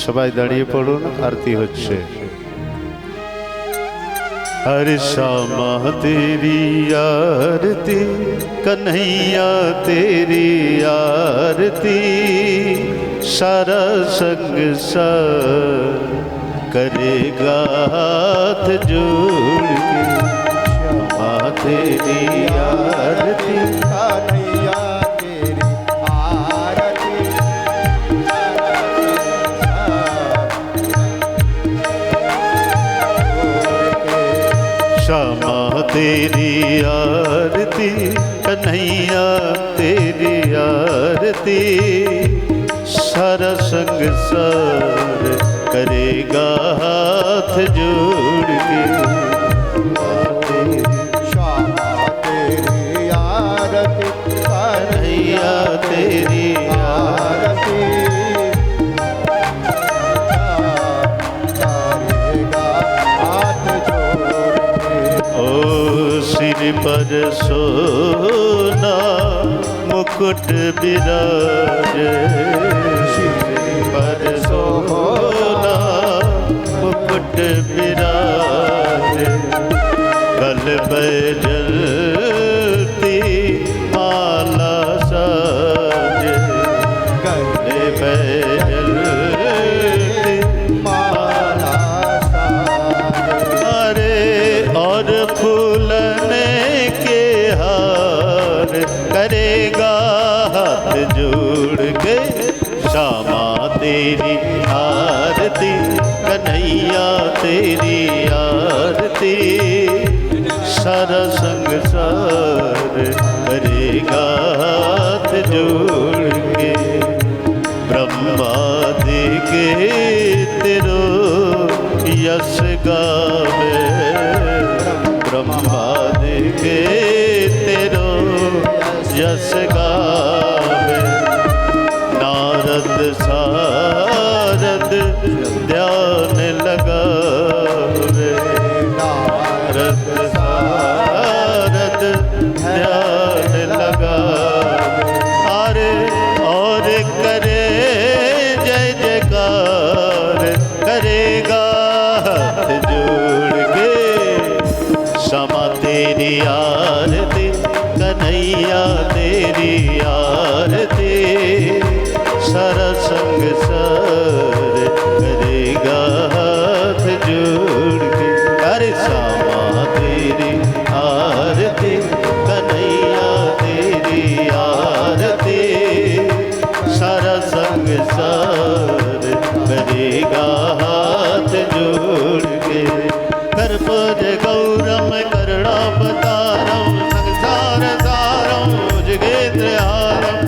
সবাই দাঁড়িয়ে পড়ুন, আরতি হচ্ছে। हर श्यामा तेरी आरती, कन्हैया तेरी आरती, सारा संसार करेगा हाथ जोड़ के। श्यामा तेरी आरती, कन्हैया तेरी आरती, श्यामा तेरी आरती, कन्हैया तेरी आरती, सारा संसार करेगा हाथ जोड़ के। श्यामा तेरी आरती, कन्हैया तेरी आरती, करेगा हाथ जोड़ के। ओ सिर पर सोना मुकुट विराजे, सिर पर सोना मुकुट विराजे, गल बैजती माला साजे, गले बैजती माला अरे और फूलने के हार करेगा हाथ जोड़ के। श्यामा तेरी आरती, कन्हैया तेरी आरती, सारा संसार करेगा हाथ जोड़ के। ब्रह्मादि के तेरो यश गावे, ब्रह्मादि के तेरो यश गावे, नारद सारद ध्यान लगावे, नारद सारद ध्यान लगावे, अरे और करे जय जयकार करेगा हाथ जोड़ के। श्यामा तेरी आरती, कन्हैया तेरी आरती, सारा संसार करेगा हाथ जोड़ के। अरे श्यामा तेरी आरती, कन्हैया तेरी आरती, सारा संसार करेगा हाथ जोड़ के। कर्पूर गौरम करुणावतारम, संसार सारम भुजगेन्द्रहारम,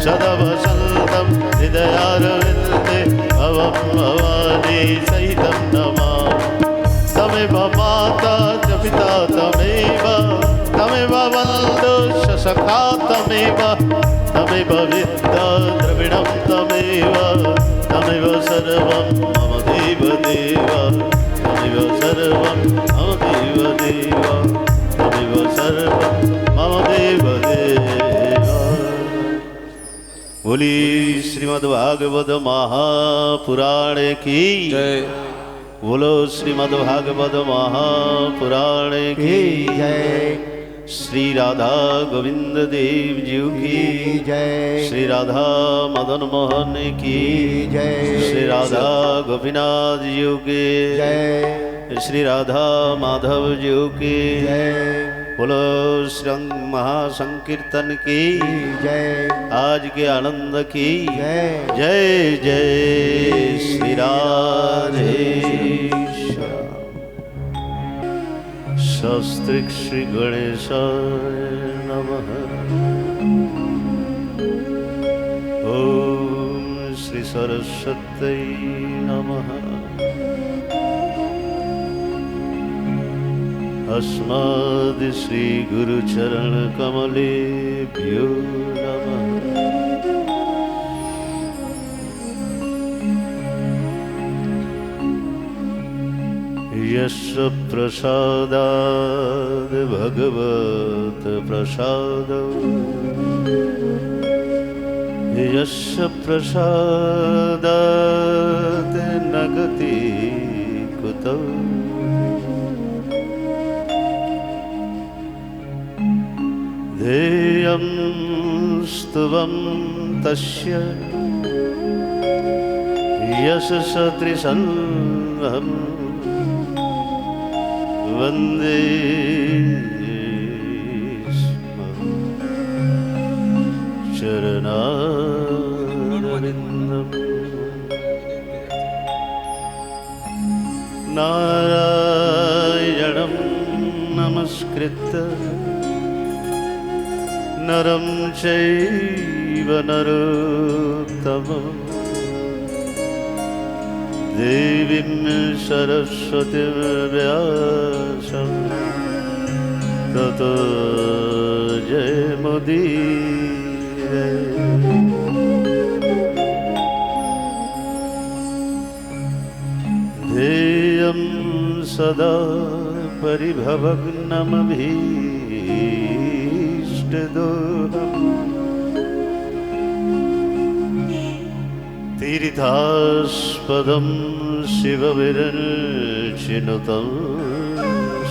सदा वसन्तं हृदयारविन्दे भवं भवानी सहितं नमामि। तमेव माता च पिता तमेव, तमेव बन्धु च सखा तमेव, तमेव विद्या द्रविणं तमेव, तमेव सर्वं मम देव देव, तमेव सर्वं मम देव देव, तमेव सर्वं मम देव देव। बोली श्रीमद्भागवत महापुराण की जय। बोलो श्रीमद्भागवत महापुराण की जय। श्री राधा गोविंद देव जी की जय। श्री राधा मदन मोहन की जय। श्री राधा गोपीनाथ जी की जय। श्री राधा माधव जी की जय। बोलो श्रृंग महासंकीर्तन की जय। आज के आनंद की जय। जय जय श्री राधे श्याम। स्वस्तिक श्री गणेशाय नमः। ओम श्री सरस्वत्यै नमः। अस्मद् श्री गुरुचरण कमलेभ्यो नमः। यस्य प्रसादाद् भगवत् प्रसादो, यस्य प्रसादात् गति कुतो ध्येयं स्तुवं तस्य यशसा त्रिसन्धं वन्दे स्म चरणारविन्दम् नारायणं नमस्कृत्य नरं चैव नरोत्तमम् देवीं सरस्वतीं व्यासं ततो जयमुदीरये ध्येयं सदा परिभवग्नमभीष्टदोहम् तीर्थास्पदं शिवविरचिनुतं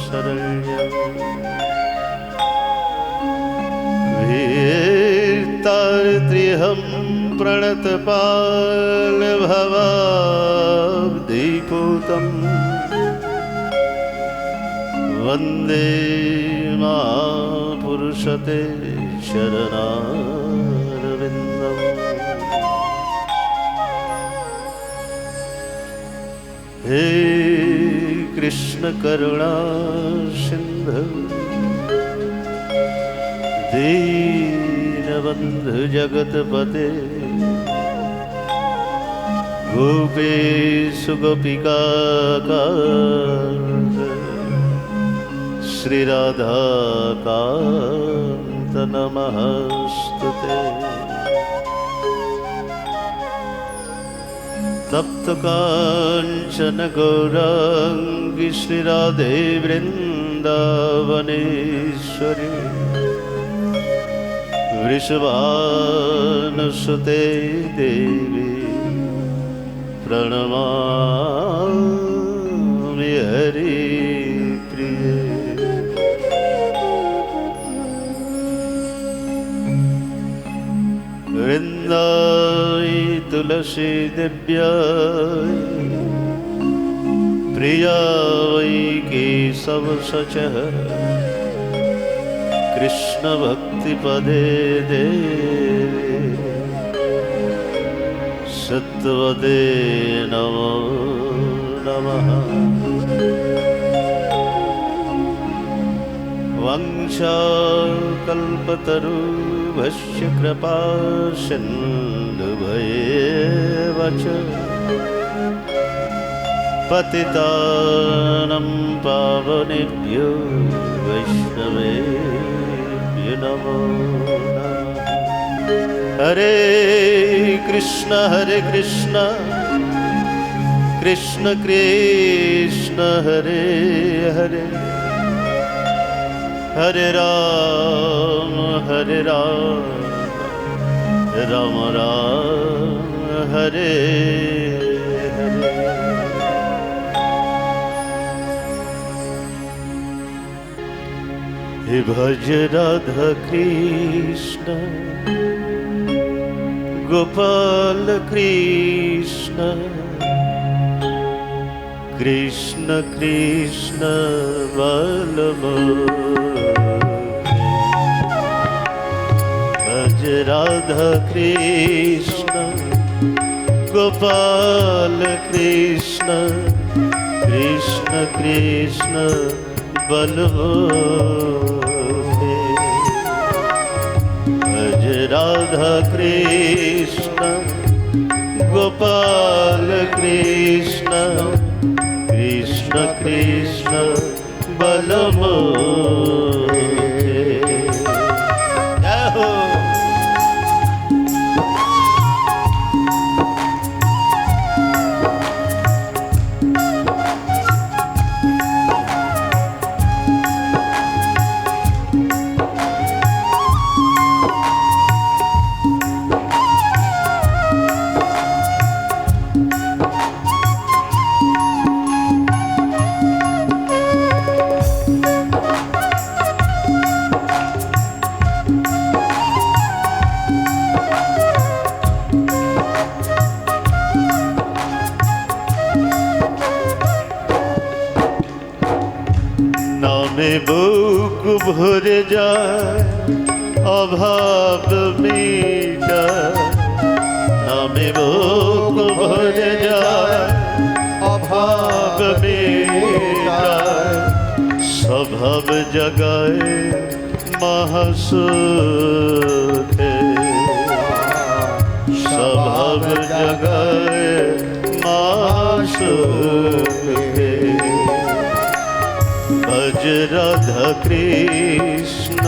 शरण्यम् वीर्तार्त्रिहं प्रणतपालभवाब्धिपूतम् वन्दे महापुरुषते शरणारविन्दम् हे कृष्ण करुणा सिंधु दीनबंधु जगतपते गोपेश गोपिकाकान्त श्री राधाकान्त नमस्तुते तप्त कांचन गौरांगी श्री राधे वृंदावनेश्वरी वृषभानुसुते देवी प्रणमामि हरिप्रिये वृन्दाय तुलसी दिव्याय प्रियाय केशव सचः कृष्ण भक्ति पदे देवे सत्वदे नमो नमः वंशाकल्पतरुभ्यश्च कृपा सिन्धुभ्येव च पतितानं पावनेभ्यो वैष्णवेभ्यो नमो नमः। हरे कृष्ण कृष्ण कृष्ण हरे हरे हरे राम राम राम हरे हरे। हे भज राधा कृष्ण गोपाल कृष्ण कृष्ण कृष्ण बलमुखे भज राधा कृष्ण गोपाल कृष्ण कृष्ण कृष्ण बलमुखे भज राधा कृष्ण गोपाल कृष्ण कृष्ण कृष्ण बलमुखे। जय हो। নামে বুক ভরে যায় অভাব মিটায়, নামে বুক ভরে যায় অভাব মিটায়, স্বভাব জগায় মহাসুখে, স্বভাব জগায় মহাসুখে। भज राधा कृष्ण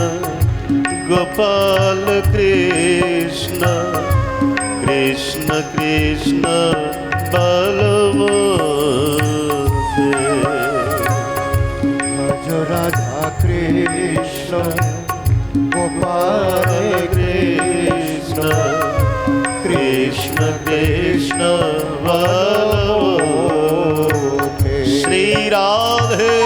गोपाल कृष्ण, कृष्ण कृष्ण बलमोदे। भज राधा कृष्ण गोपाल कृष्ण, कृष्ण कृष्ण बलमोदे। श्री राधे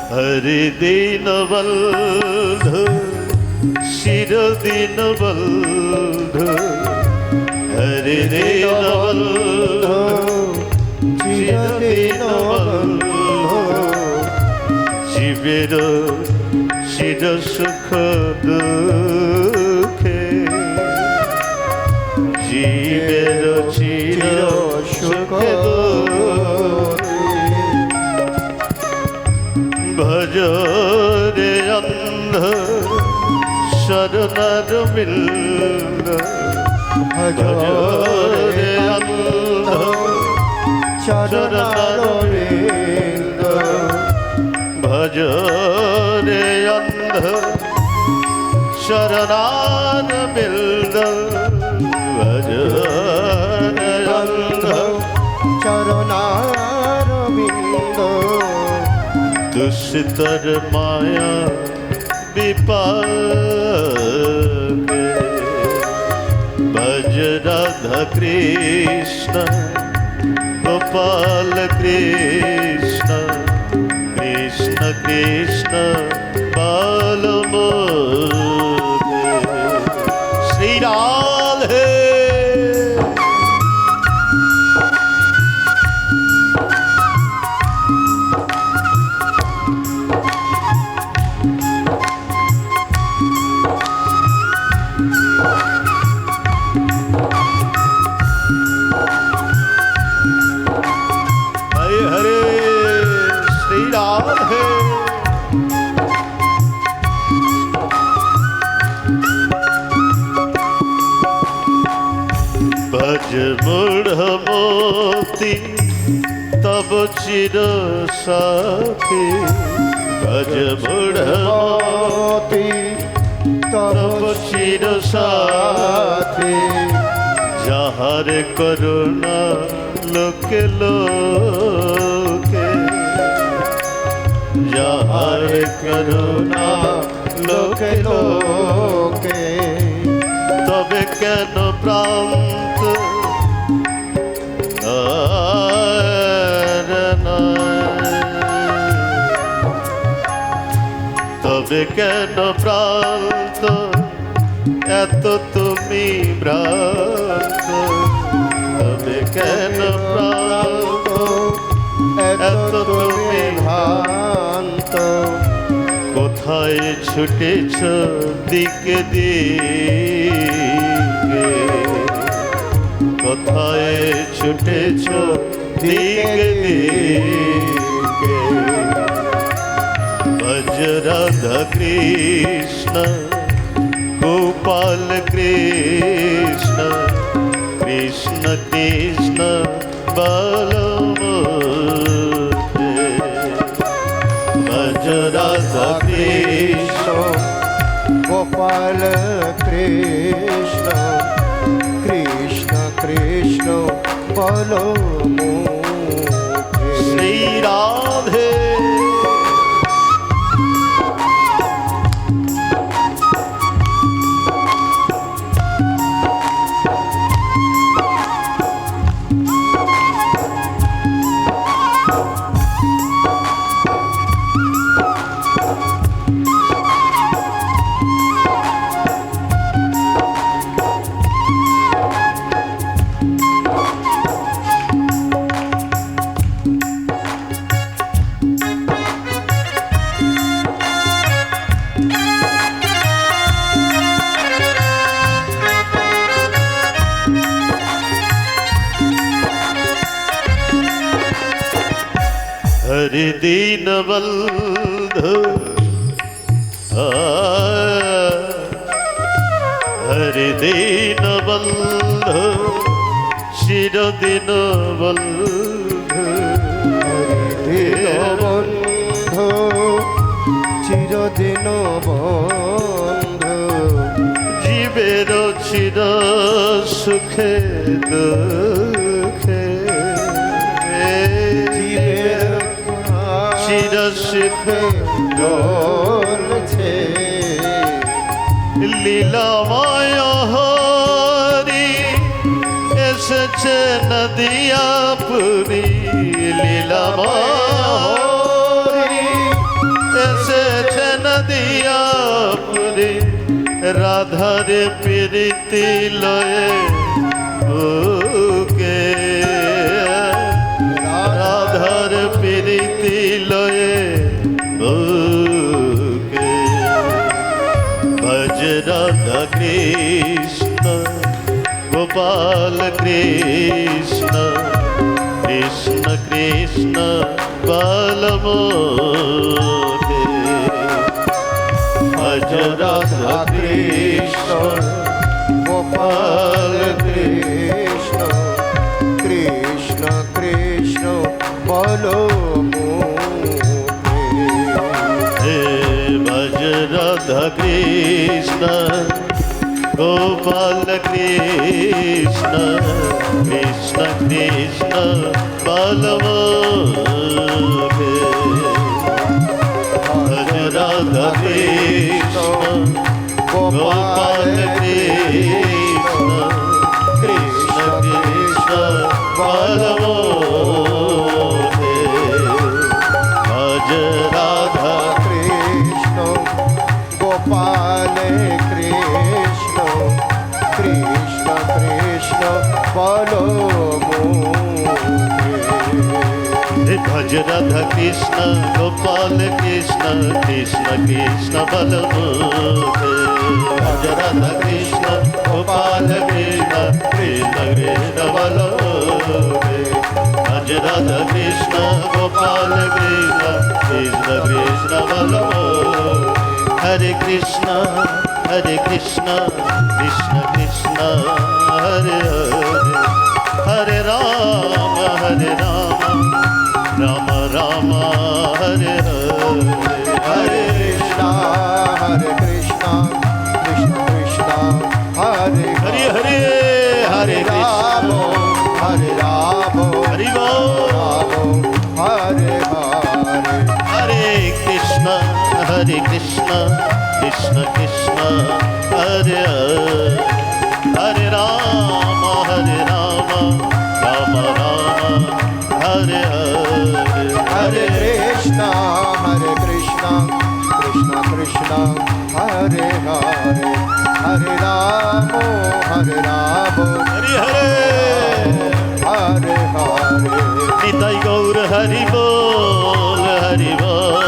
हरि दीन बंधु शिर दीन बंधु, हरि दीन बंधु शिर दीन बंधु, जीवेर शिर सुख दुखे, जीवेर शिर सुख भज रे अंध शरणार मिल्द, भज रे अंध शरणार मिल्द, भज रे अंध शरणार मिल्द, भज रे अंध चरणार बिंद। दुष्तर माया विपाके, भज राधा कृष्ण गोपाल कृष्ण, कृष्ण कृष्ण बालमोदे। श्री राधे भज मूढ़ मोती तब चिर साथी, भज मूढ़ मोती तब चिर साथी, যাহার করুণা লোকে লোকে, যাহার করুণা লোকে লোকে, তবে কেন প্রান্ত তবে কেন প্রান্ত এত তুমি ভ্রান্ত, তবে কেন প্রান্ত এত তুমি ভ্রান্ত। কোথায় ছুটেছ দিকে দিকে, কোথায় ছুটেছ দিকে দিকে। भज राधा कृष्ण गोपाल कृष्ण, कृष्ण कृष्ण बलमोदे। भज राधा कृष्ण গোপাল কৃষ্ণ কৃষ্ণ কৃষ্ণ বলো মুখে। শ্রী রাধে हरि दीन बंधु हरि दीन बंधु चिरदिन बंधु বন্ধু চিরদিন বন্ধু জীবের চির সুখে দুঃখে জীবের চির সুখে চলছে লীলাময় হরি এসেছে নদিয়া পুরী লীলাময় হরি এসেছে নদিয়া পুরী রাধার প্রীতি লয়ে বুকে রাধার প্রীতি লয়ে বুকে ভজ রাধা কৃষ্ণ গোপাল কৃষ্ণ কৃষ্ণ কৃষ্ণ বলমোদে ভজ রাধা কৃষ্ণ গোপাল কৃষ্ণ কৃষ্ণ কৃষ্ণ বলো মুখে। হে ভজ রাধা কৃষ্ণ গোপাল কৃষ্ণ কৃষ্ণ কৃষ্ণ বলমোদে ভজ রাধা কৃষ্ণ গোপাল কৃষ্ণ কৃষ্ণ কৃষ্ণ বলমোদে ভজ রাধা কৃষ্ণ গোপাল কৃষ্ণ কৃষ্ণ কৃষ্ণ বলো মুখে। ভজ রাধা কৃষ্ণ গোপাল কৃষ্ণ কৃষ্ণ কৃষ্ণ বলমোদে ভজ রাধা কৃষ্ণ গোপাল কৃষ্ণ কৃষ্ণ কৃষ্ণ বলমোদে ভজ রাধা কৃষ্ণ গোপাল কৃষ্ণ কৃষ্ণ কৃষ্ণ বলমোদে হরে কৃষ্ণ কৃষ্ণ কৃষ্ণ হরে হরে হরে রাম রাম রাম হরে হরে হরে কৃষ্ণ কৃষ্ণ কৃষ্ণ হরে হরে হরে হরে রাম কৃষ্ণ হরে রাম হরি বল রাম হরে হরে হরে কৃষ্ণ কৃষ্ণ কৃষ্ণ কৃষ্ণ হরে হরে হরে রাম রাম রাম হরে হরে হরে কৃষ্ণ কৃষ্ণ কৃষ্ণ হরে হরে হরে রাম হরে হরে হরে হরে নিতাই গৌর হরি বল হরি বল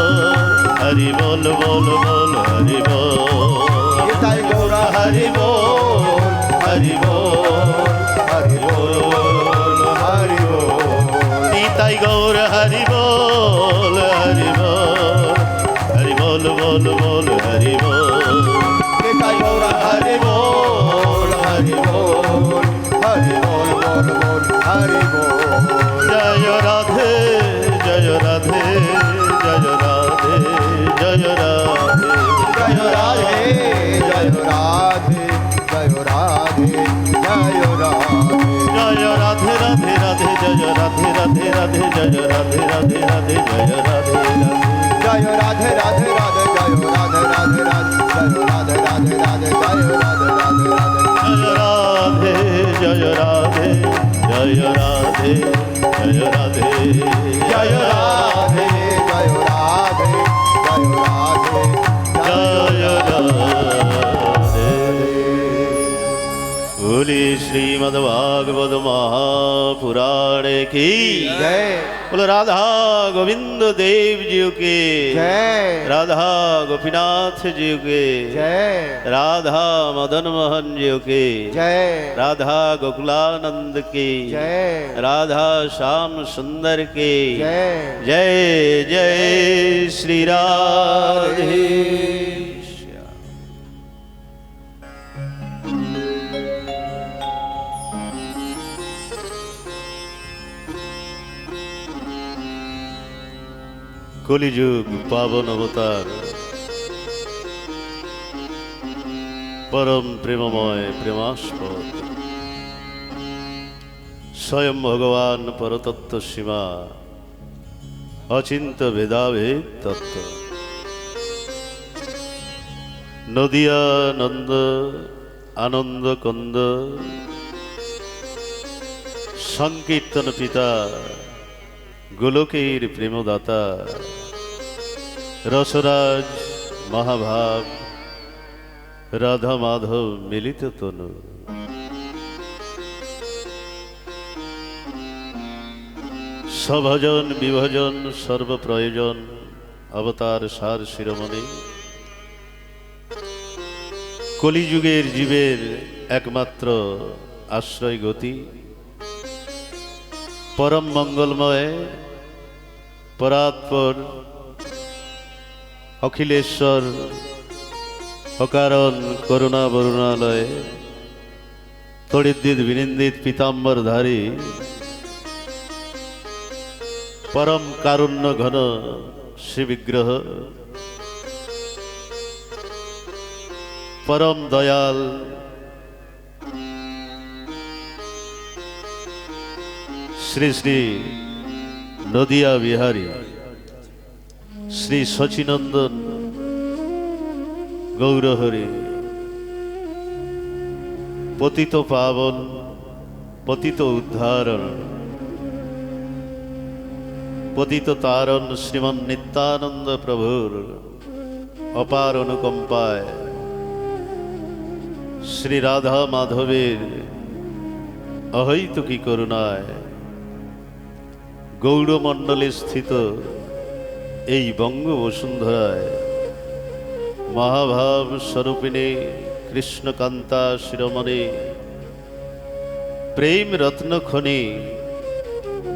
হরি বল বল বল হরি বল নিতাই গৌর হরি বল হরি বল হরি বল হরি বল নিতাই গৌর হরি বল হরি বল হরি বল বল বল হরি বল নিতাই গৌর হরি বল হরি বল হরি বল বল বল হরি বল জয় রাধে জয় রাধে জয় রাধে জয় রাধে জয় রাধে জয় রাধে জয় রাধে রাধে জয় রাধে রাধে রাধে জয় রাধে রাধে রাধে জয় রাধে রাধে রাধে জয় রাধে রাধে রাধে জয় রাধে জয় রাধে জয় রাধে জয় রাধে জয় রাধে জয় রাধে জয় রাধে জয় রাধে बोली श्रीमद् भागवत महापुराण की जय बोलो राधा गोविंद देव जी के जय राधा गोपीनाथ जी के जय राधा मदन मोहन जी के जय राधा गोकुलानंद की जय राधा श्याम सुंदर की जय जय जय श्री राधे কলিযুগ পাবন অবতার পরম প্রেমময় প্রেমাস্পদ স্বয়ং ভগবান পরতত্ত্ব সীমা অচিন্ত ভেদাভেদ তত্ত্ব নদিয়া নন্দ আনন্দ কন্দ সংকীর্তন পিতা গোলকের প্রেমদাতা রসরাজ মহাভাব রাধা মাধব মিলিত তনু সভজন বিভজন সর্বপ্রয়োজন অবতার সার শিরোমণি কলিযুগের জীবের একমাত্র আশ্রয় গতি পরম মঙ্গলময় পরাৎপর অখিলেশ্বর অকারণ করুণা বরুণালয় তড়িদ্দিত বিনিন্দিত পীতাম্বরধারী পরম কারুণ্য ঘন শ্রী বিগ্রহ পরম দয়াল শ্রী শ্রী নদিয়া বিহারী শ্রী শচীনন্দন গৌরহরি পতিত পাবন পতিত উদ্ধারণ পতিত তারণ শ্রীমন নিত্যানন্দ প্রভুর অপার অনুকম্পায় শ্রী রাধা মাধবের অহৈতুকী করুণায় গৌড়মণ্ডলে স্থিত এই বঙ্গ বসুন্ধরায় মহাভাব স্বরূপিণী কৃষ্ণকান্তা শিরোমণি প্রেম রত্নখনি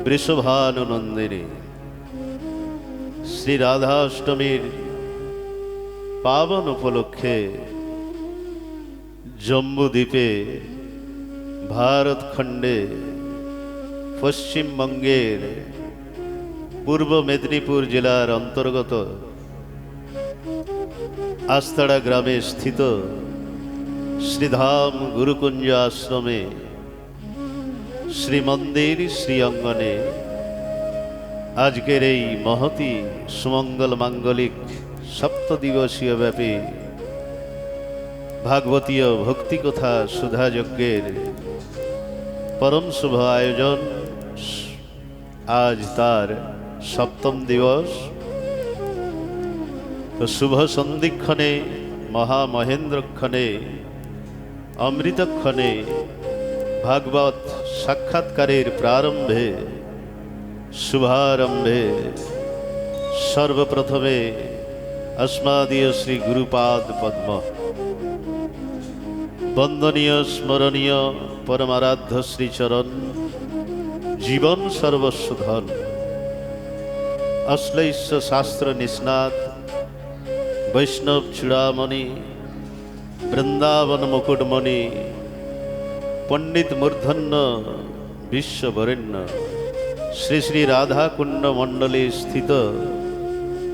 বৃষভানুনন্দিনী শ্রী রাধাষ্টমীর পাবন উপলক্ষে জম্বুদ্বীপে ভারতখণ্ডে পশ্চিমবঙ্গের পূর্ব মেদিনীপুর জেলার অন্তর্গত আস্তাড়া গ্রামে স্থিত শ্রীধাম গুরুকুঞ্জ আশ্রমে শ্রীমন্দির শ্রী অঙ্গনে আজকের এই মহতি সুমঙ্গল মাঙ্গলিক সপ্তদিবসীয় ব্যাপী ভাগবতীয় ভক্তিকথা সুধাযজ্ঞের পরম শুভ আয়োজন আজ তার সপ্তম দিবস তো শুভ সন্ধিক্ষণে মহামহেন্দ্রক্ষণে অমৃতক্ষণে ভাগবত সাক্ষাৎকারের প্রারম্ভে শুভারম্ভে সর্বপ্রথমে अस्मादीय श्री गुरुपाद पद्म वंदनीय स्मरणीय परमाराध्य श्री चरण जीवन सर्वस्व धन अश्लैष शास्त्र निष्णात वैष्णव चूड़ामणि वृंदावन मुकुटमणि पंडित मूर्धन्य विश्ववरेण्य श्री श्री राधा कुंड मंडले स्थित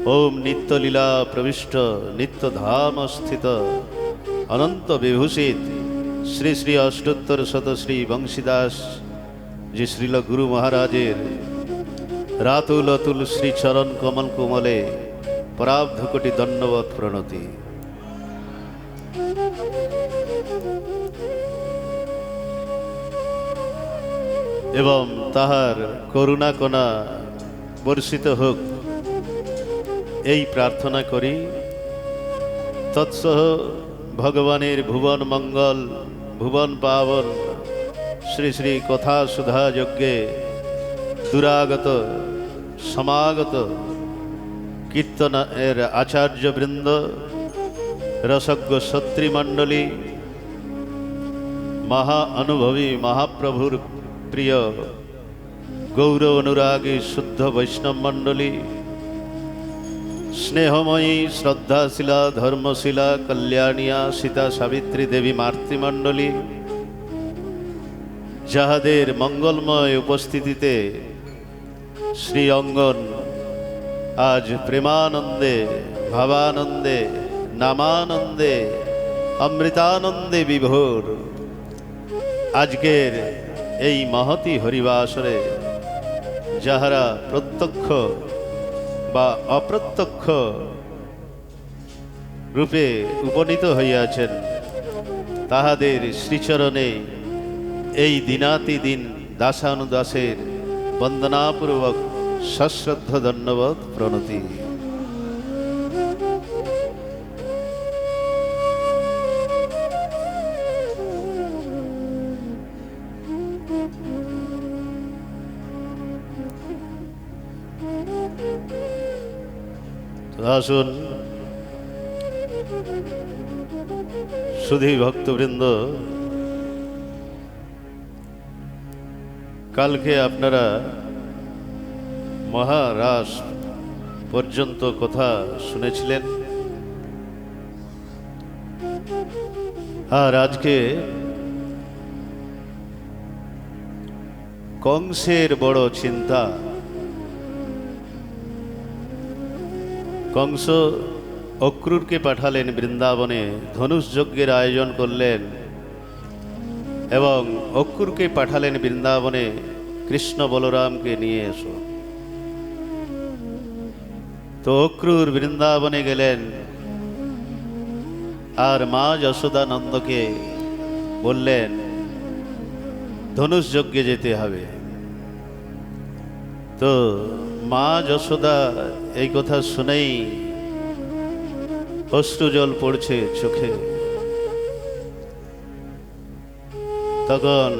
ओम नित्यलीला प्रविष्ट नित्यधाम स्थित अनंत विभूषित श्री श्री अष्टोत्तर शत श्री बंशीदास जी श्रील गुरु महाराजेर রাতুল অতুল শ্রীচরণ কমল কোমলে পরাব্ধ কোটি দণ্ডবৎ প্রণতি। এবং তাহার করুণা কণা বর্ষিত হোক এই প্রার্থনা করি। তৎসহ ভগবানের ভুবন মঙ্গল ভুবন পাবন শ্রী শ্রী কথা সুধা যজ্ঞে দুরাগত সমাগত কীর্তনের আচার্যবৃন্দ, রসজ্ঞ সত্রীমণ্ডলী, মহা অনুভবী মহাপ্রভুর প্রিয় গৌর অনুরাগী শুদ্ধ বৈষ্ণব মণ্ডলী, স্নেহময়ী শ্রদ্ধাশীলা ধর্মশীলা কল্যাণিয়া সীতা সাবিত্রী দেবী মাতৃমণ্ডলী, যাহাদের মঙ্গলময় উপস্থিতিতে শ্রী অঙ্গন আজ প্রেমানন্দে ভাবানন্দে নামানন্দে অমৃতানন্দে বিভোর। আজকের এই মহতি হরিবাসরে যাহারা প্রত্যক্ষ বা অপ্রত্যক্ষ রূপে উপনীত হইয়াছেন, তাহাদের শ্রীচরণে এই দিনাতিদিন দাসানুদাসের বন্দনাপূর্বক সশ্রদ্ধ ধন্যবাদ প্রণতি। আসুন সুধী ভক্তবৃন্দ, কালকে আপনারা মহারাস পর্যন্ত কথা শুনেছিলেন, আর আজকে কংসের বড় চিন্তা। কংস অক্রূরকে পাঠালেন বৃন্দাবনে, ধনুষ যজ্ঞের আয়োজন করলেন এবং অক্রূরকে পাঠালেন বৃন্দাবনে কৃষ্ণ বলরামকে নিয়ে এসো। তো অক্রূর বৃন্দাবনে গেলেন আর মা যশোদানন্দকে বললেন ধনুষ যজ্ঞে যেতে হবে। তো মা যশোদা এই কথা শুনেই অশ্রুজল পড়ছে চোখে। তখন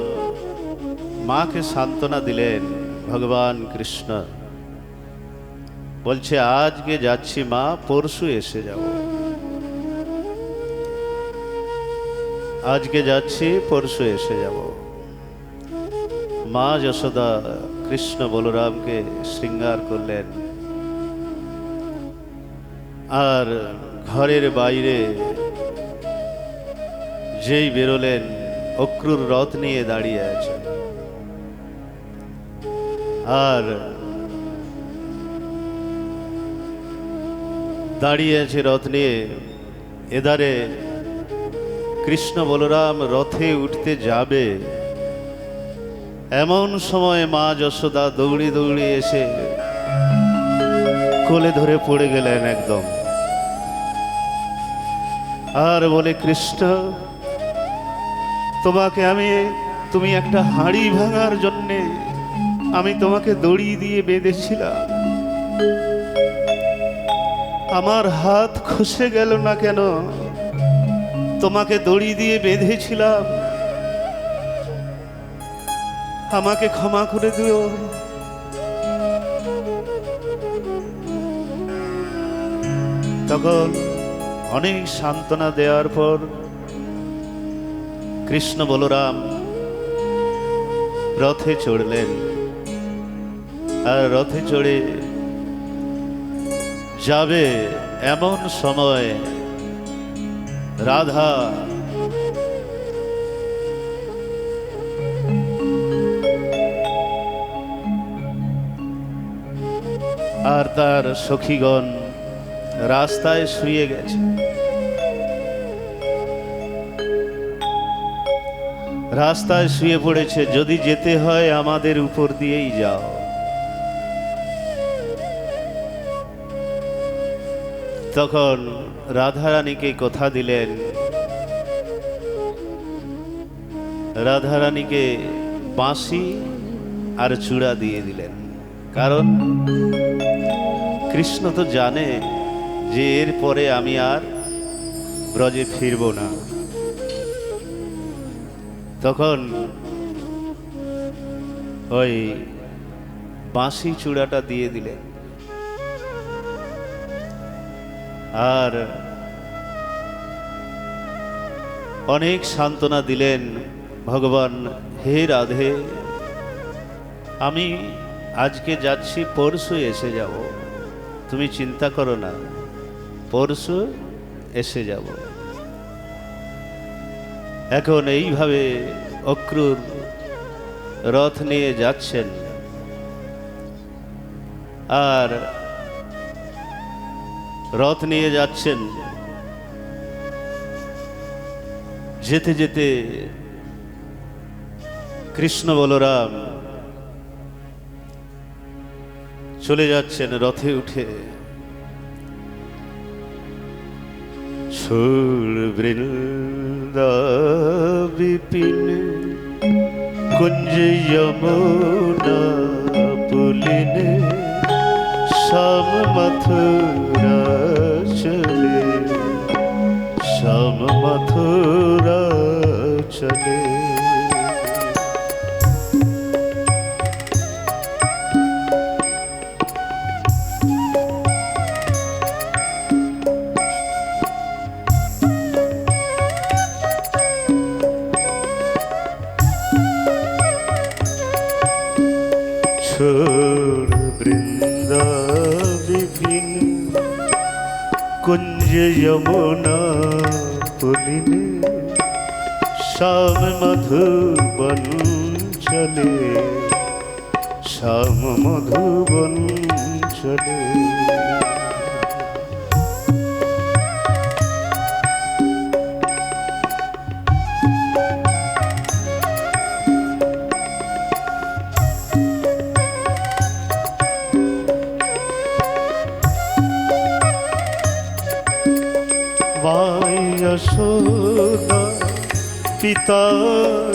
মাকে সান্ত্বনা দিলেন ভগবান কৃষ্ণ, বলছে আজকে যাচ্ছি মা, পরশু এসে যাব। আজকে যাচ্ছি, পরশু এসে যাব। মা যশোদা কৃষ্ণ বলরামকে শৃঙ্গার করলেন আর ঘরের বাইরে যেই বেরোলেন, অক্রূর রথ নিয়ে দাঁড়িয়ে আছে। আর দাঁড়িয়ে আছে রথ নিয়ে, এধারে কৃষ্ণ বলরাম রথে উঠতে যাবে, এমন সময় মা যশোদা দৌড়ি দৌড়ি এসে কোলে ধরে পড়ে গেলেন একদম, আর বলে কৃষ্ণ তোমাকে তুমি একটা হাঁড়ি ভাঙার জন্যে আমি তোমাকে দড়ি দিয়ে বেঁধেছিলাম, আমার হাত খসে গেল না কেন? তোমাকে দড়ি দিয়ে বেঁধেছিলাম, আমাকে ক্ষমা করে দিও। তখন অনেক সান্ত্বনা দেওয়ার পর কৃষ্ণ বলরাম রথে চড়লেন, আর রথে চড়ে যাবে এমন সময় রাধা আর তার সখীগণ রাস্তায় শুয়ে গেছে। রাস্তায় শুয়ে পড়েছে, যদি যেতে হয় আমাদের উপর দিয়েই যাও। তখন রাধারানীকে কথা দিলেন, রাধারানীকে বাঁশি আর চূড়া দিয়ে দিলেন। কারণ কৃষ্ণ তো জানে যে এরপরে আমি আর ব্রজে ফিরব না। তখন ওই বাঁশি চূড়াটা দিয়ে দিলেন। আর অনেক সান্ত্বনা দিলেন, ভগবান হে রাধে, আমি আজকে যাচ্ছি, পরশু এসে যাব, তুমি চিন্তা করো না, পরশু এসে যাব। এখন এইভাবে অক্রূর রথ নিয়ে যাচ্ছেন। আর রথ নিয়ে যাচ্ছেন, যেতে যেতে কৃষ্ণ বলরাম চলে যাচ্ছেন রথে উঠে। छोड़ वृंदा विपिन कुंज यमुना पुलिन श्याम मथुरा चले, श्याम मथुरा चले। छोड़ वृंदा विपिन कुंज यमुना पुलिन श्याम मधुबन चले, श्याम मधुबन चले। यशोदा पिता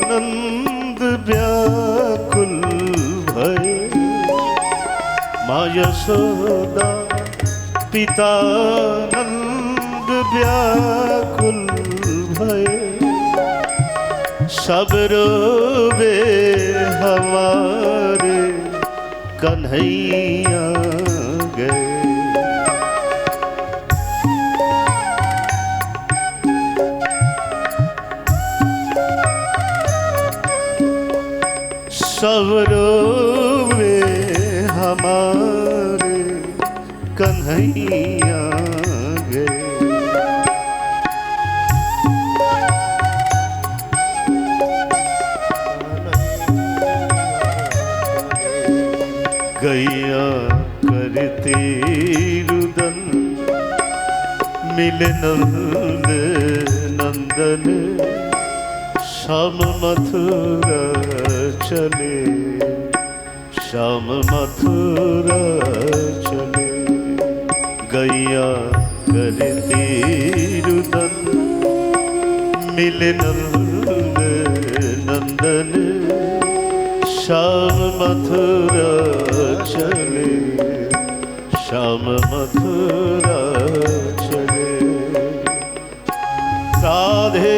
नंद व्याकुल भय, माँ यशोदा पिता नंद व्याकुल भय, सब रोवे हमारे कन्हैया गए। सब रोवे हमारे कन्हैया गए। गैया करती रुदन मिले नंद नंदन, श्याम मथुरा चले, श्याम मथुरा चले। गैया करती रुदन मिले नंद नंदन, श्याम मथुरा चले, श्याम मथुरा चले। राधे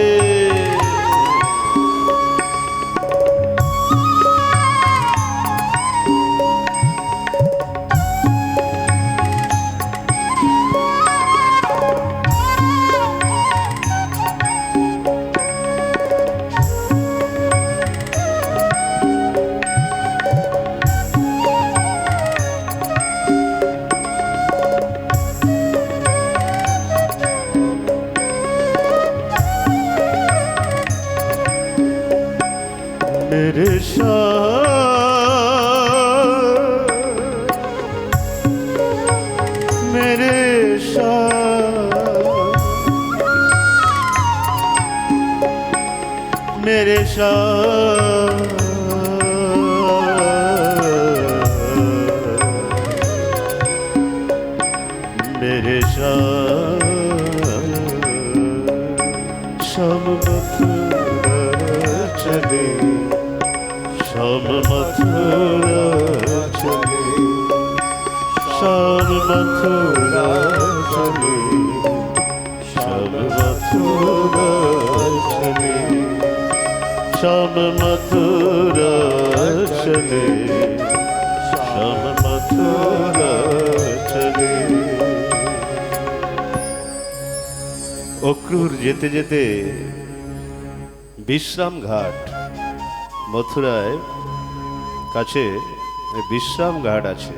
मेरे शाह, मेरे शाह, मेरे शाह, मेरे श्याम मथुरा चले, श्याम मथुरा चले, श्याम मथुरा चले, श्याम मथुरा चले, श्याम मथुरा चले, श्याम मथुरा चले। অক্রুর যেতে যেতে বিশ্রাম ঘাট, মথুরায় কাছে বিশ্রাম ঘাট আছে।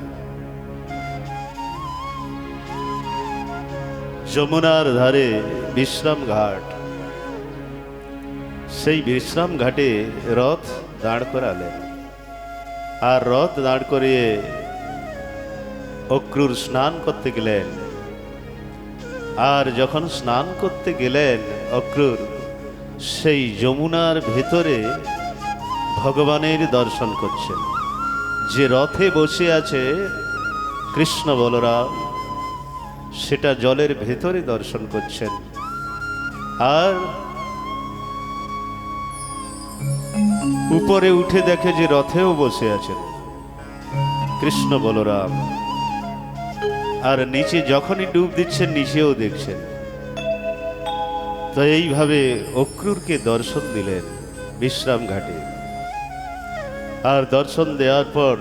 যমুনার ধারে বিশ্রাম ঘাট, সেই বিশ্রাম ঘাটে রথ দাঁড় করালেন। আর রথ দাঁড় করিয়ে অক্রুর স্নান করতে গেলেন। আর যখন স্নান করতে গেলেন অক্রুর, সেই যমুনার ভেতরে ভগবানের দর্শন করছেন। যে রথে বসে আছে কৃষ্ণ বলরাম, সেটা জলের ভেতরে দর্শন করছেন। আর উপরে উঠে দেখে যে রথেও বসে আছেন কৃষ্ণ বলরাম। আর নিচে যখনই ডুব দিচ্ছেন নিচেও দেখছেন। তো এইভাবে অক্রুরকে দর্শন দিলেন বিশ্রাম ঘাটে। আর দর্শন দেওয়ার পর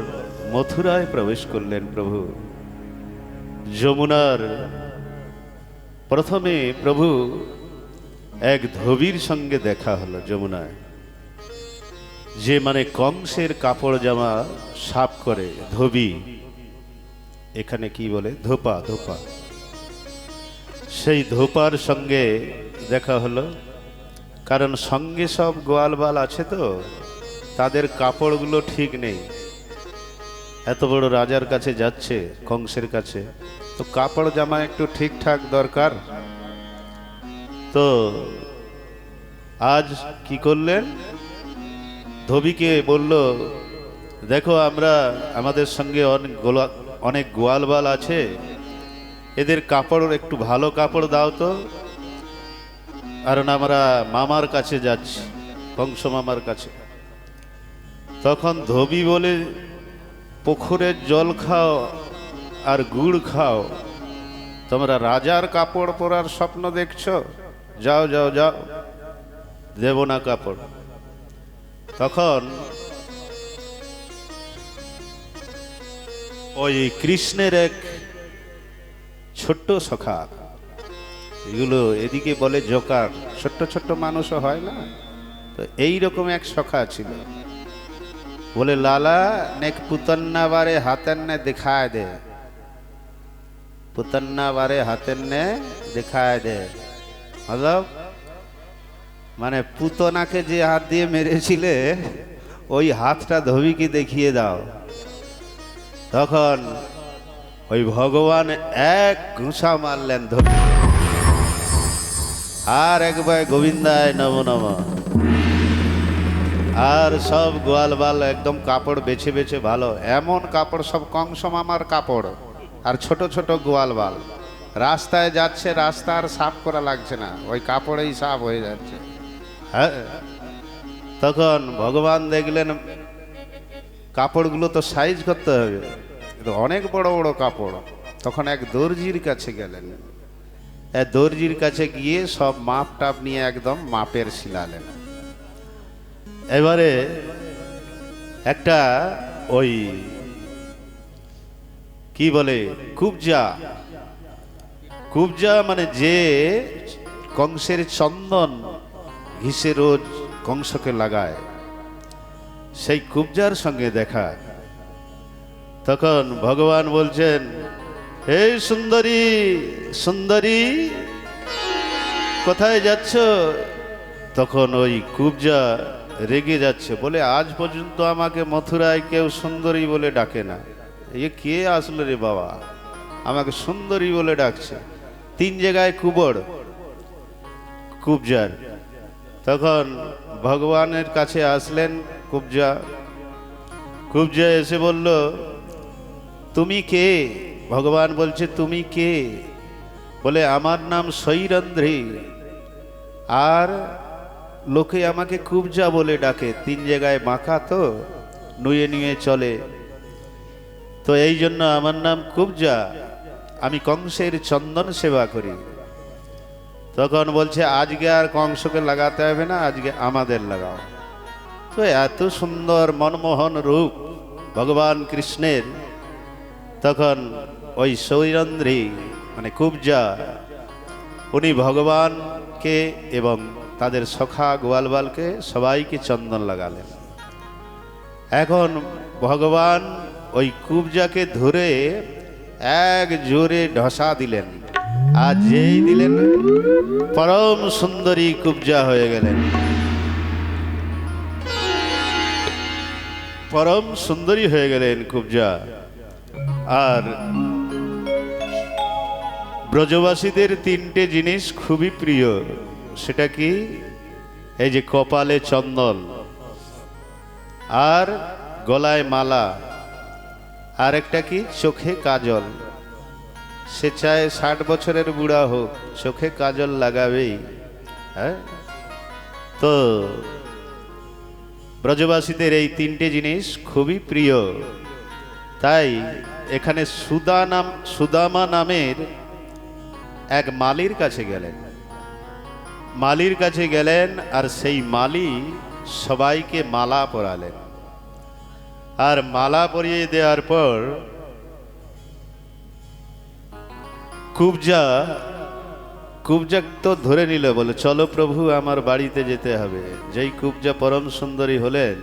মথুরায় প্রবেশ করলেন প্রভু। যমুনার প্রথমে প্রভু এক ধোবির সঙ্গে দেখা হলো যমুনায়, যে মানে কংসের কাপড় জামা সাফ করে ধোবি, এখানে কি বলে ধোপা, ধোপা। সেই ধোপার সঙ্গে দেখা হলো, কারণ সঙ্গে সব গোয়ালবাল আছে তো, তাদের কাপড়গুলো ঠিক নেই। এত বড় রাজার কাছে যাচ্ছে, কংসের কাছে, তো কাপড় জামা একটু ঠিকঠাক দরকার। তো আজ কি করলেন, ধোবিকে বলল, দেখো আমরা আমাদের সঙ্গে অনেক গোয়ালবাল আছে, এদের কাপড় একটু ভালো কাপড় দাও তো, কারণ আমরা মামার কাছে যাচ্ছি, কংস মামার কাছে। তখন ধোবি বলে, পুকুরের জল খাও আর গুড় খাও, তোমরা রাজার কাপড় পরার স্বপ্ন দেখছো, যাও যাও যাও, দেব না কাপড়। তখন ওই কৃষ্ণের এক ছোট্ট সখা, এগুলো এদিকে বলে জোকার, ছোট্ট ছোট্ট মানুষও হয় না, তো এইরকম এক সখা ছিল। বলে, লালা নেক পুতন্না বারে হাতের নে দেখায় দে, পুতন্না বারে হাতের নে দেখায় দে। মতলব মানে পুতনাকে যে হাত দিয়ে মেরেছিলে ওই হাতটা ধোবিকে দেখিয়ে দাও। তখন ওই ভগবান এক ঘুষা মারলেন ধোবি, আর একবার গোবিন্দায় নম নম। আর সব গোয়ালবাল একদম কাপড় বেছে বেছে ভালো, এমন কাপড় সব কংস মামার কাপড়, আর ছোট ছোট গোয়ালবাল রাস্তায় যাচ্ছে, রাস্তা আর সাফ করা লাগছে না, ওই কাপড়েই সাফ হয়ে যাচ্ছে। হ্যাঁ, তখন ভগবান দেখলেন কাপড়গুলো তো সাইজ করতে হবে, অনেক বড় বড় কাপড়। তখন এক দর্জির কাছে গেলেন, দর্জির কাছে গিয়ে সব মাপ টাপ নিয়ে একদম মাপের শিলালেন। এবারে একটা ওই কি বলে কুবজা, কুবজা মানে যে কংসের চন্দন ঘিসে রোজ কংসকে লাগায়, সেই কুবজার সঙ্গে দেখা। তখন ভগবান বলছেন, হে সুন্দরী, সুন্দরী কোথায় যাচ্ছ? তখন ওই কুবজা রেগে যাচ্ছে, বলে, আজ পর্যন্ত আমাকে মথুরায় কেউ সুন্দরী বলে ডাকে না, এ কে আসলো রে বাবা, আমাকে সুন্দরী বলে ডাকছে। 3 জায়গায় কুবড় কুবজার। তখন ভগবানের কাছে আসলেন কুবজা। কুবজা এসে বলল, তুমি কে? ভগবান বলছে তুমি কে? বলে আমার নাম সৈরন্ধ্রী, আর লোকে আমাকে কুবজা বলে ডাকে, 3 জায়গায় বাঁকা তো, নুয়ে নুয়ে চলে, তো এই জন্য আমার নাম কুবজা, আমি কংসের চন্দন সেবা করি। তখন বলছে আজকে আর কংসকে লাগাতে হবে না, আজকে আমাদের লাগাও। তো এত সুন্দর মনমোহন রূপ ভগবান কৃষ্ণের, তখন ওই সৈরন্ধ্রী মানে কুবজা, উনি ভগবানকে এবং তাদের সখা গোয়ালবালকে সবাইকে চন্দন লাগালেন। এখন ভগবান ওই কুবজাকে ধরে এক জোরে ঢসা দিলেন, আর যেই দিলেন পরম সুন্দরী কুবজা হয়ে গেলেন, পরম সুন্দরী হয়ে গেলেন কুবজা। আর ব্রজবাসীদের 3টে জিনিস খুবই প্রিয়, সেটা কি? এই যে কপালে চন্দন, আর গলায় মালা, আর একটা কি? চোখে কাজল। সে চায় 60 বছরের বুড়া হোক, চোখে কাজল লাগাবেই। হ্যাঁ, তো ব্রজবাসীদের এই 3টে জিনিস খুবই প্রিয়। তাই এখানে সুদামা নামের এক মালির কাছে গেলেন, মালির কাছে গেলেন, আর সেই মালি সবাইকে মালা পরালেন। আর মালা পরিয়ে দেওয়ার পর কুবজা তো ধরে নিল, বলে চলো প্রভু আমার বাড়িতে যেতে হবে। যেই কুবজা পরম সুন্দরী হলেন,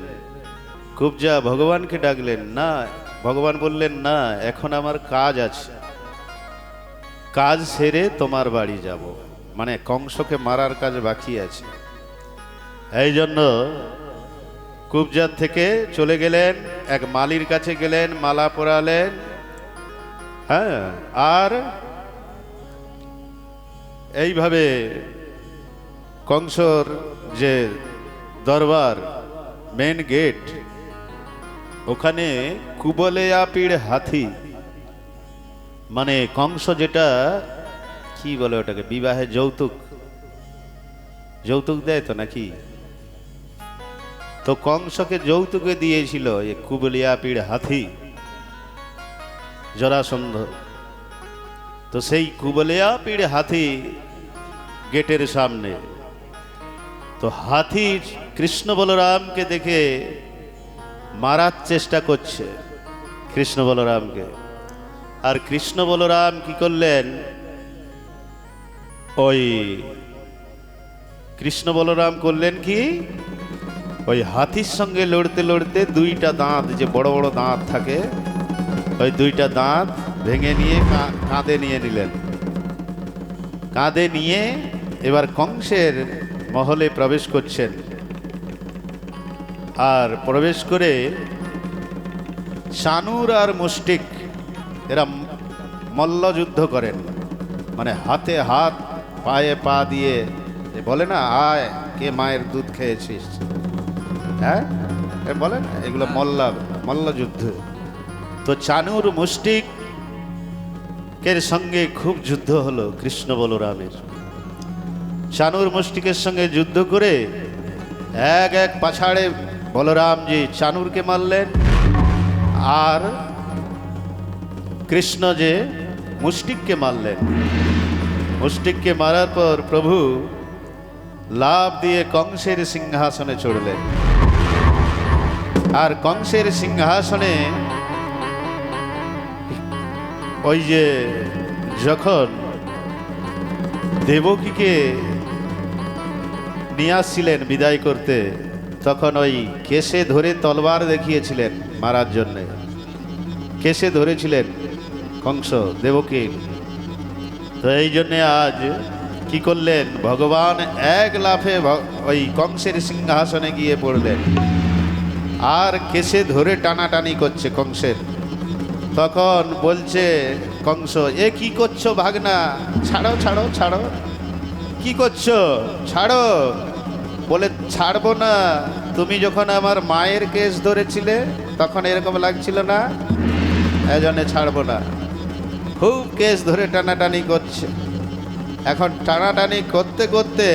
কুবজা ভগবানকে ডাকলেন না, ভগবান বললেন না, এখন আমার কাজ আছে, কাজ সেরে তোমার বাড়ি যাব, মানে কংসকে মারার কাজ বাকি আছে। এই জন্য কুবজার থেকে চলে গেলেন, এক মালির কাছে গেলেন, মালা পরালেন। হ্যাঁ, আর এইভাবে কংসর যে দরবার মেন গেট, ওখানে কুবলেয়া পিড় হাতি, মানে কংস যেটা কি বলে ওটাকে, বিবাহে যৌতুক দেয় তো নাকি, তো কংসকে যৌতুকে দিয়েছিল এই কুবলিয়া পিড় হাতি জরাসন্ধ। তো সেই কুবলিয়া পিড় হাতি গেটের সামনে, তো হাতি কৃষ্ণ বলরামকে দেখে মারার চেষ্টা করছে, কৃষ্ণ বলরামকে। আর কৃষ্ণ বলরাম কি করলেন, ওই কৃষ্ণ বলরাম করলেন কি, ওই হাতির সঙ্গে লড়তে লড়তে 2টা দাঁত, যে বড় বড় দাঁত থাকে, ওই 2টা দাঁত ভেঙে নিয়ে কাঁধে নিয়ে নিলেন। কাঁধে নিয়ে এবার কংসের মহলে প্রবেশ করছেন। আর প্রবেশ করে চানুর আর মুষ্টিক এরা মল্লযুদ্ধ করেন, মানে হাতে হাত পায়ে পা দিয়ে, বলে না আয় কে মায়ের দুধ খেয়েছিস, হ্যাঁ বলে না, এগুলো মল্লযুদ্ধ। তো চানুর মুষ্টিকের সঙ্গে খুব যুদ্ধ হলো কৃষ্ণ বলরামের। চানুর মুষ্টিকের সঙ্গে যুদ্ধ করে এক এক পাছাড়ে বলরামজি চানুরকে মারলেন, আর কৃষ্ণ যে মুষ্টিককে মারলেন। মুষ্টিককে মারার পর প্রভু লাফ দিয়ে কংসের সিংহাসনে চড়লেন। আর কংসের সিংহাসনে ওই যে যখন দেবকীকে নিয়ে আসছিলেন বিদায় করতে, তখন ওই কেশে ধরে তলবার দেখিয়েছিলেন মারার জন্যে, কেশে ধরেছিলেন কংস দেবকীর। তো এই জন্যে আজ কি করলেন, ভগবান এক লাফে ওই কংসের সিংহাসনে গিয়ে পড়লেন, আর কেশে ধরে টানাটানি করছে কংসের। তখন বলছে কংস, এ কি করছো ভাগনা, ছাড়ো ছাড়ো ছাড়ো, কি করছো, ছাড়ো। বলে ছাড়বো না, তুমি যখন আমার মায়ের কেশ ধরেছিলে তখন এরকম লাগছিল না, এজন্য ছাড়বো না। খুব কেস ধরে টানাটানি করছে। এখন টানাটানি করতে করতে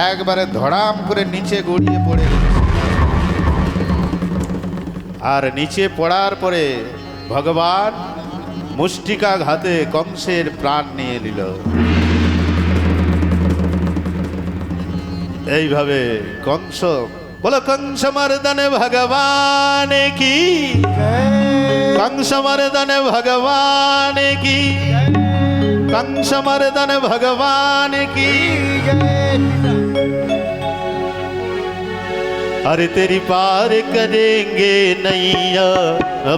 একবারে ধড়াম করে নিচে গড়িয়ে পড়ে গেছে। আর নিচে পড়ার পরে ভগবান মুষ্টিকাঘাতে কংসের প্রাণ নিয়ে নিল। এইভাবে কংস বলো কংস মর্দনে ভগবান কি, कंस मर्दन भगवान की, कंस मर्दन भगवान की। अरे तेरी पार करेंगे नैया,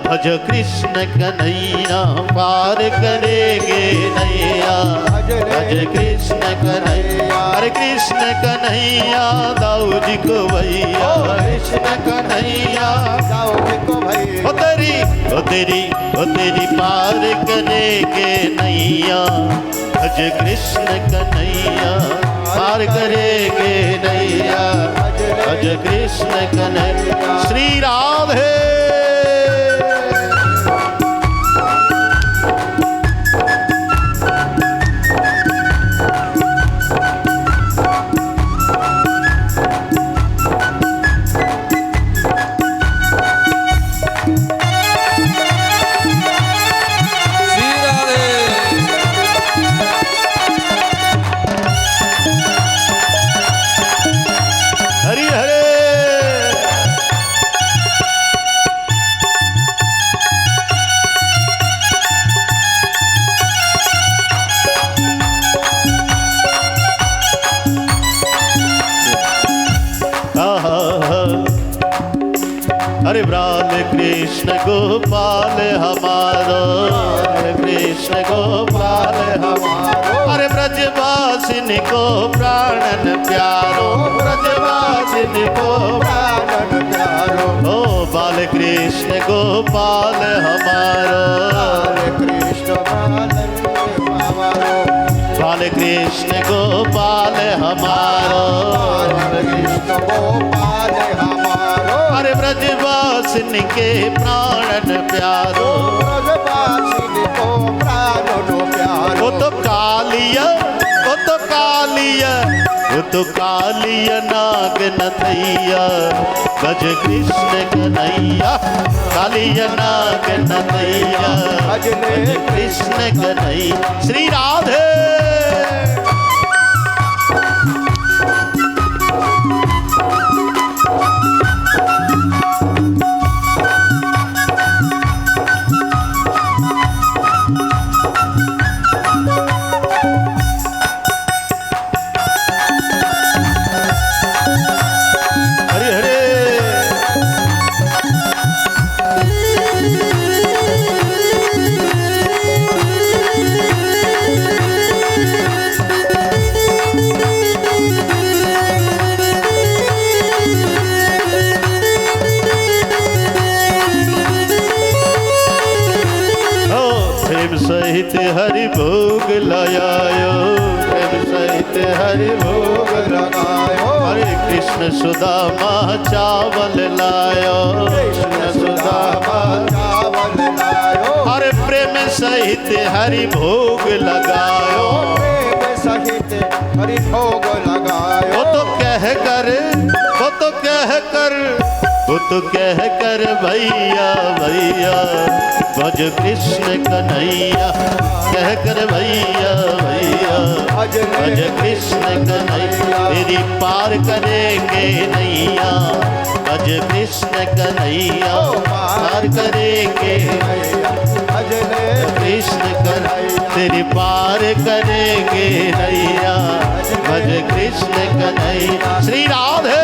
भज कृष्ण कन्हैया, पार करेंगे नैया, भज कृष्ण कन्हैया। अरे कृष्ण कन्हैया दाऊ जी को भैया, कृष्ण कन्हैया दाऊ जी को भैया। ओ तेरी पार करेंगे नैया, भज कृष्ण कन्हैया, पार करेंगे नैया, भज कृष्ण कन्हैया। श्री राधे। हरि हरे। अरे बाल कृष्ण गोपाल हमारो, कृष्ण गोपाल हमारो। अरे ब्रजवासिन को प्राणन प्यारो, ब्रजवासिन को प्राणन प्यारो। ओ बाल कृष्ण गोपाल हमारो, कृष्ण बाल कृष्ण गोपाल हमारो, कृष्ण गोपाल हमारो। अरे ब्रजवासिन के प्राणन प्यारो, ब्रजवासिन को प्राणन प्यारो। वो तो कालिया, वो तो कालिया, वो तो कालिया नाग नथैया, गज कृष्ण कन्हैया, कालिया नाग नथैया, गज कृष्ण कन्हैया। श्री राधे। सहित हरि भोग लगायो, प्रेम सहित हरि भोग लगायो। हरे कृष्ण सुदामा चावल लायो, कृष्ण सुदामा चावल लायो। हरे प्रेम सहित हरि भोग लगायो, प्रेम सहित हरि भोग लगायो। वो तो कह कर, वो तो कह कर, वो तो कह कर भैया भैया, भज कृष्ण कन्हैया, कह कर भैया भैया, भज कृष्ण कन्हैया। तेरी पार करेंगे नैया, भज कृष्ण कन्हैया, पार करेंगे भज कृष्ण कन्हैया। तेरी पार करेंगे नैया, भज कृष्ण कन्हैया। श्री राधे।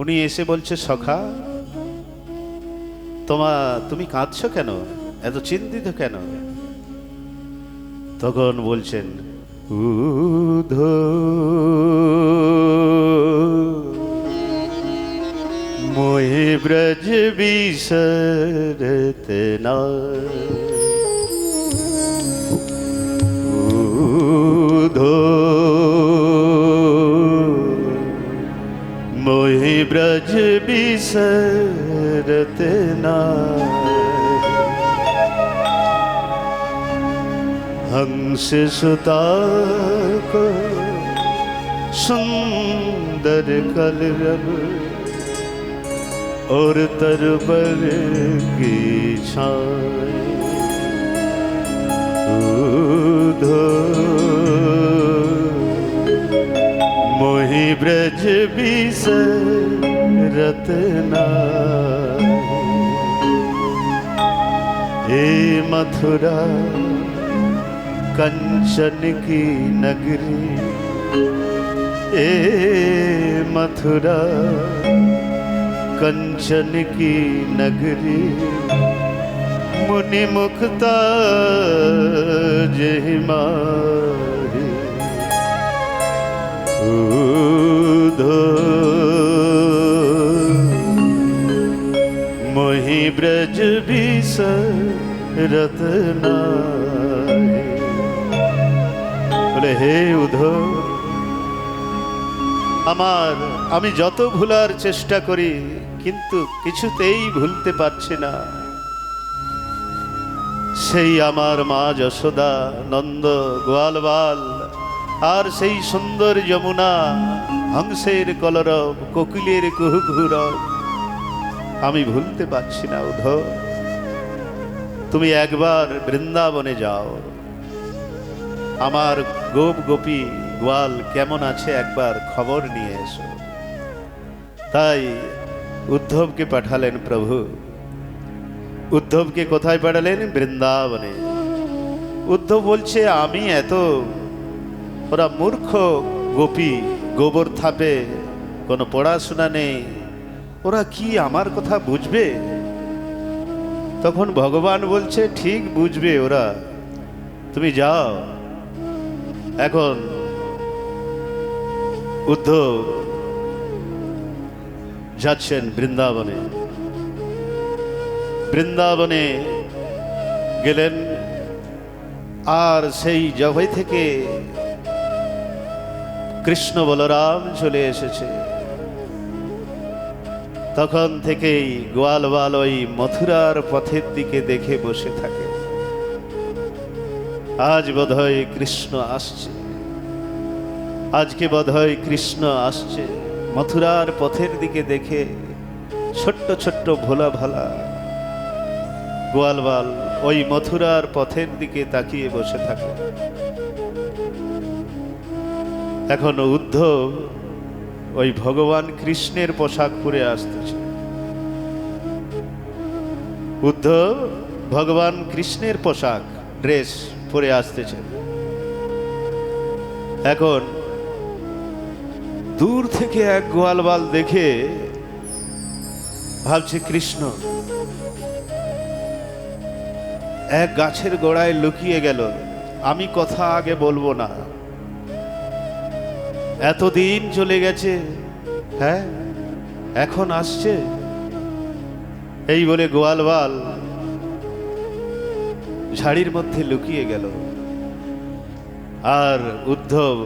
উনি এসে বলছে, সখা তুমি কাঁদছো কেন, এত চিন্তিত কেন? তখন বলছেন, উধো মোহে ব্রজ বিসরত না, উধো মোহে ব্রজ বিসরত না, हंस सुता को सुंदर कलरव और तरबर की छाए, उधो मोहि ब्रज बिसरत नाहि, हे मथुरा कंचन की नगरी, ए मथुरा कंचन की नगरी, मुनि मुक्ता जहि माही, उधो मोहि ब्रज बिसरत नाहि। বলে, হে উধো, আমি যত ভুলার চেষ্টা করি কিন্তু কিছুতেই ভুলতে পারছি না সেই আমার মা যশোদা, নন্দ গোয়ালবাল, আর সেই সুন্দর যমুনা, হংসের কলরব, কোকিলের কুহুকুহুরব আমি ভুলতে পারছি না। উধো, তুমি একবার বৃন্দাবনে যাও, আমার গোপ গোপী গোয়াল কেমন আছে একবার খবর নিয়ে এসো। তাই উদ্ধবকে পাঠালেন প্রভু। উদ্ধবকে কোথায় পাঠালেন? বৃন্দাবনে। উদ্ধব বলছে, আমি ওরা মূর্খ গোপী, গোবর থাপে, কোনো পড়াশোনা নেই, ওরা কি আমার কথা বুঝবে? তখন ভগবান বলছে, ঠিক বুঝবে ওরা, তুমি যাও। এখন উদ্ধব যাচ্ছেন বৃন্দাবনে। বৃন্দাবনে গেলেন, আর সেই জবে থেকে কৃষ্ণ বলরাম চলে এসেছে। তখন থেকেই গোয়ালবাল ওই মথুরার পথের দিকে দেখে বসে থাকে। আজ বোধহয় কৃষ্ণ আসছে, আজকে বোধহয় কৃষ্ণ আসছে। মথুরার পথের দিকে দেখে ছোট্ট ছোট্ট ভোলা ভালা গোয়ালবাল ওই মথুরার পথের দিকে তাকিয়ে বসে থাকে। এখন উদ্ধব ওই ভগবান কৃষ্ণের পোশাক পরে আসতেছে। উদ্ধব ভগবান কৃষ্ণের পোশাক, ড্রেস পরে আসতেছে। এখন দূর থেকে এক গোয়ালবাল দেখে ভাবছে কৃষ্ণ। এক গাছের গোড়ায় লুকিয়ে গেল। আমি কথা আগে বলবো না, এতদিন চলে গেছে, হ্যাঁ এখন আসছে, এই বলে গোয়ালবাল ঝাড়ির মধ্যে লুকিয়ে গেল। আর উদ্ধব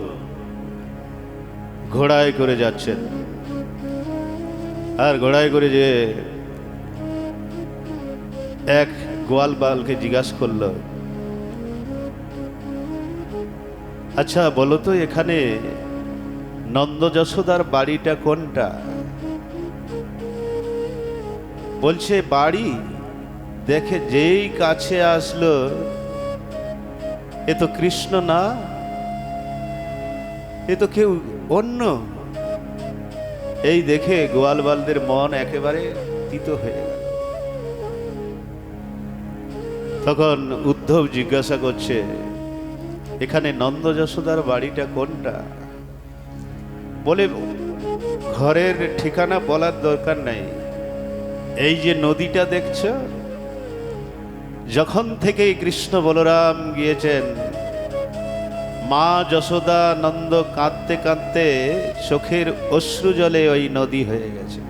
ঘোড়ায় করে যাচ্ছেন। আর ঘোড়ায় করে যে এক গোয়ালবালকে জিজ্ঞাসা করল, আচ্ছা বলো তো এখানে নন্দ যশোদার বাড়িটা কোনটা? বলছে বাড়ি দেখে যেই কাছে আসলো, এ তো কৃষ্ণ না, এ তো কেউ অন্য। এই দেখে গোয়ালবালদের মন একেবারে তিত হয়ে গেল। তখন উদ্ধব জিজ্ঞাসা করছে, এখানে নন্দ যশোদার বাড়িটা কোনটা? বলে ঘরের ঠিকানা বলার দরকার নাই। এই যে নদীটা দেখছো, যখন থেকে কৃষ্ণ বলরাম গিয়েছেন, মা যশোদা নন্দ কাঁদতে কাঁদতে চোখের অশ্রু জলে ওই নদী হয়ে গেছে।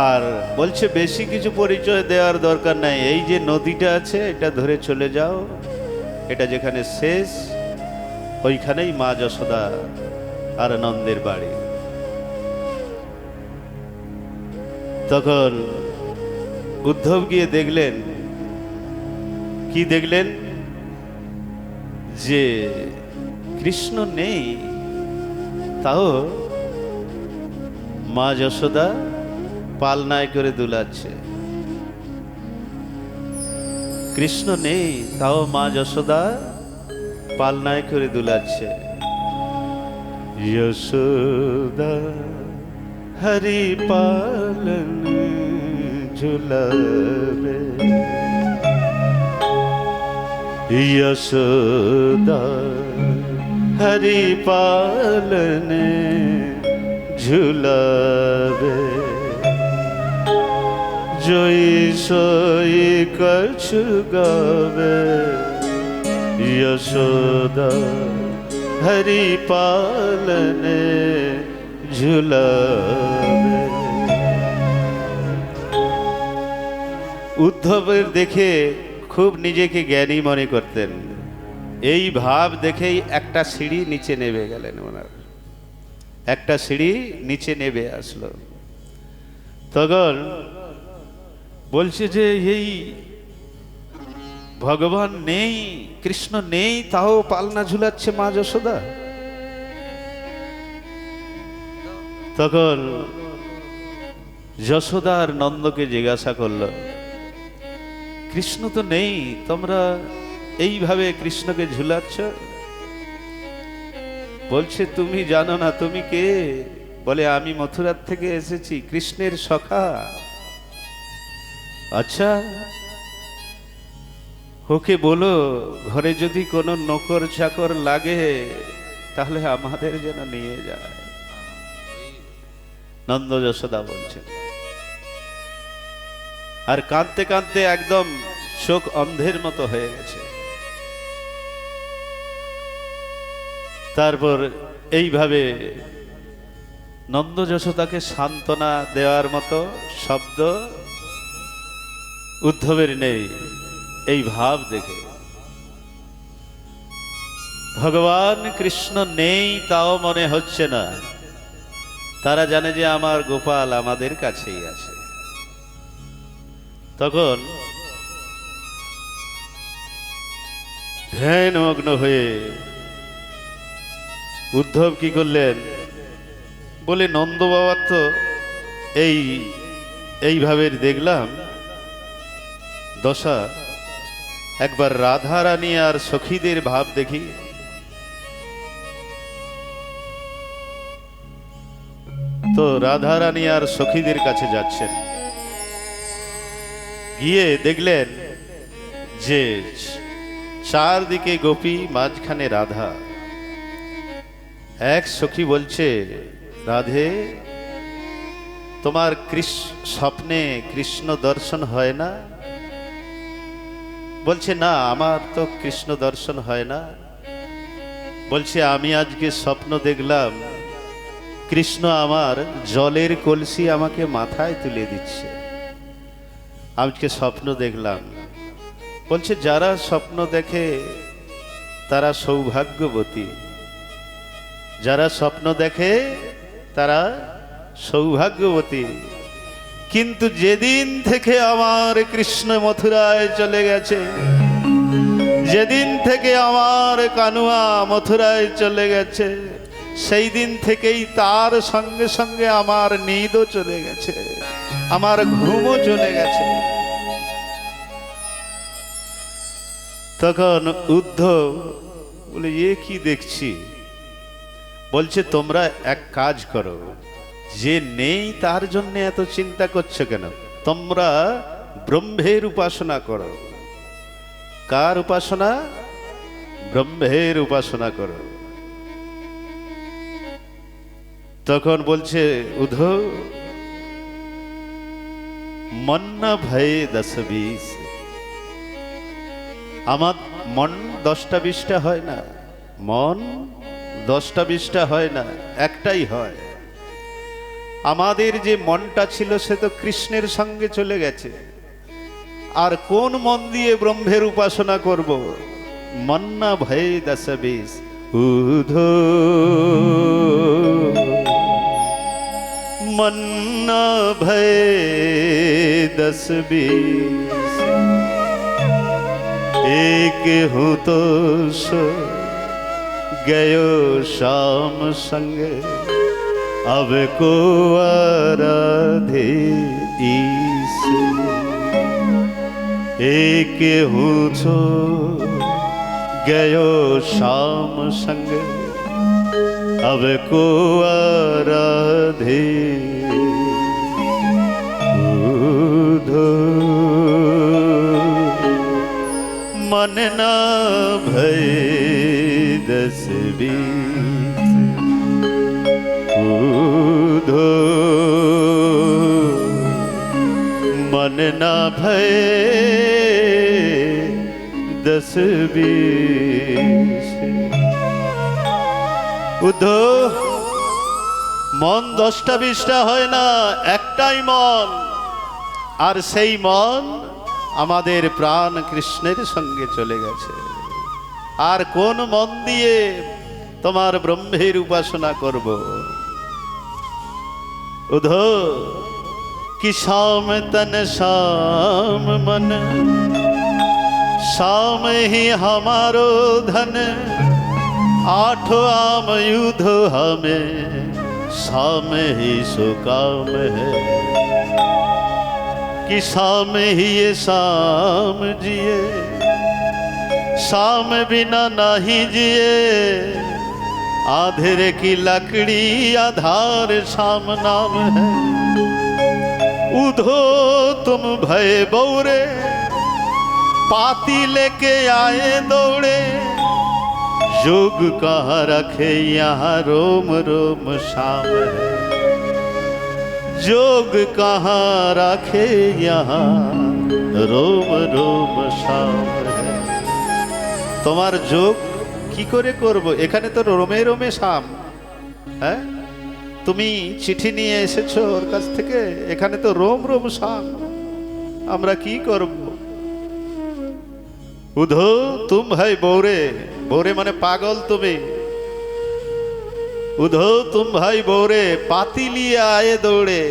আর বলছে বেশি কিছু পরিচয় দেওয়ার দরকার নাই, এই যে নদীটা আছে এটা ধরে চলে যাও, এটা যেখানে শেষ ওইখানেই মা যশোদা আর নন্দের বাড়ি। তখন উদ্ধব গিয়ে দেখলেন, কি দেখলেন, যে কৃষ্ণ নেই, তাও মা যশোদা পালনায় করে দুলাচ্ছে। কৃষ্ণ নেই, তাও মা যশোদা পালনায় করে দুলাচ্ছে। যশোদা হরি পালন ঝুলাবে, यशोदा हरि पालने झुलावे, जोई सोई कछु गावे, यशोदा हरि पालने झुलावे। উদ্ধবের দেখে খুব নিজেকে জ্ঞানী মনে করতেন। এই ভাব দেখেই একটা সিঁড়ি নিচে নেমে গেলেন, ওনার একটা সিঁড়ি নিচে নেমে আসলো। তখন বলছে যে এই ভগবান নেই, কৃষ্ণ নেই, তাও পালনা ঝুলাচ্ছে মা যশোদা। তখন যশোদা আর নন্দকে জিজ্ঞাসা করলো, কৃষ্ণ তো নেই, তোমরা এইভাবে কৃষ্ণকে ঝুলাচ্ছ? বলছে তুমি জানো না, তুমি কে? বলে আমি মথুরার থেকে এসেছি, কৃষ্ণের সখা। আচ্ছা, ওকে বলো ঘরে যদি কোনো নকর চাকর লাগে তাহলে আমাদের যেন নিয়ে যায়। নন্দ যশোদা বলছেন, আর কাঁদতে কাঁদতে একদম চোখ অন্ধের মতো হয়ে গেছে। তারপর এইভাবে নন্দ যশোদাকে সান্ত্বনা দেওয়ার মতো শব্দ উদ্ধবের নেই। এই ভাব দেখে ভগবান কৃষ্ণ নেই তাও মনে হচ্ছে না, তারা জানে যে আমার গোপাল আমাদের কাছেই আছে। তখন ধ্যানমগ্ন হয়ে উদ্ধব কি করলেন, বলে নন্দ বাবার তো এইভাবে দেখলাম দশা, একবার রাধা রানী আর সখীদের ভাব দেখি। তো রাধা রানী আর সখীদের কাছে যাচ্ছেন, গিয়ে দেখলেন যে চারদিকে গোপী, মাঝখানে রাধা। এক সখী বলছে, রাধে তোমার স্বপ্নে কৃষ্ণ দর্শন হয় না? বলছে না, আমার তো কৃষ্ণ দর্শন হয় না। বলছে আমি আজকে স্বপ্ন দেখলাম কৃষ্ণ আমার জলের কলসি আমাকে মাথায় তুলে দিচ্ছে, আজকে স্বপ্ন দেখলাম। বলছে যারা স্বপ্ন দেখে তারা সৌভাগ্যবতী, যারা স্বপ্ন দেখে তারা সৌভাগ্যবতী। কিন্তু যেদিন থেকে আমার কৃষ্ণ মথুরায় চলে গেছে, যেদিন থেকে আমার কানুয়া মথুরায় চলে গেছে, সেই দিন থেকেই তার সঙ্গে সঙ্গে আমার নিদও চলে গেছে, আমার ঘুমও চলে গেছে। তখন উদ্ধব বলে, এ কি দেখছি? বলছে তোমরা এক কাজ করো, যে নেই তার জন্য এত চিন্তা করছো কেন? তোমরা ব্রহ্মের উপাসনা করো। কার উপাসনা? ব্রহ্মের উপাসনা করো। তখন বলছে উধো মন না ভয়ে 10-20, আমার মন 10টা-20টা হয় না, মন 10টা-20টা হয় না, একটাই হয়। আমাদের যে মনটা ছিল সে তো কৃষ্ণের সঙ্গে চলে গেছে, আর কোন মন দিয়ে ব্রহ্মের উপাসনা করব? মন না ভয়ে 10-20 উধো मन ना भय 10-20, एक हूँ तो सो गयो शाम संग, अब को आराधे ईस। एक हूँ तो गयो शाम संग, अब को आराधे उधो मन ना भय 10-20 उधो मन ना भय 10-20 উদ্ধো মন 10টা-20টা হয় না, একটাই মন, আর সেই মন আমাদের প্রাণ কৃষ্ণের সঙ্গে চলে গেছে। আর কোন মন দিয়ে তোমার ব্রহ্মের উপাসনা করব? উদ্ধো কি শাম তন শাম মন, शाम ही हमारो धन, आठों आम युद्ध हमें शाम ही सुकाम है। कि शाम ही ये शाम जिए, शाम बिना नहीं जिए, आधेरे की लकड़ी आधार शाम नाम है। उधो तुम भय बौरे, पाती लेके आए दौड़े, योग कहाँ रखे यहाँ रोम रोम शाम है। योग कहाँ रखे यहाँ रोम रोम शाम है। তোমার যোগ কি করে করব? এখানে তো রোমে রোমে শাম। হ্যাঁ, তুমি চিঠি নিয়ে এসেছো ওর কাছ থেকে, এখানে তো রোম রোম শাম। আমরা কি করব? উধো তুম ভাই বৌরে, বৌরে মানে পাগল তুমি। उधो तुम भाई बोरे, पाती लिए आए दौड़े,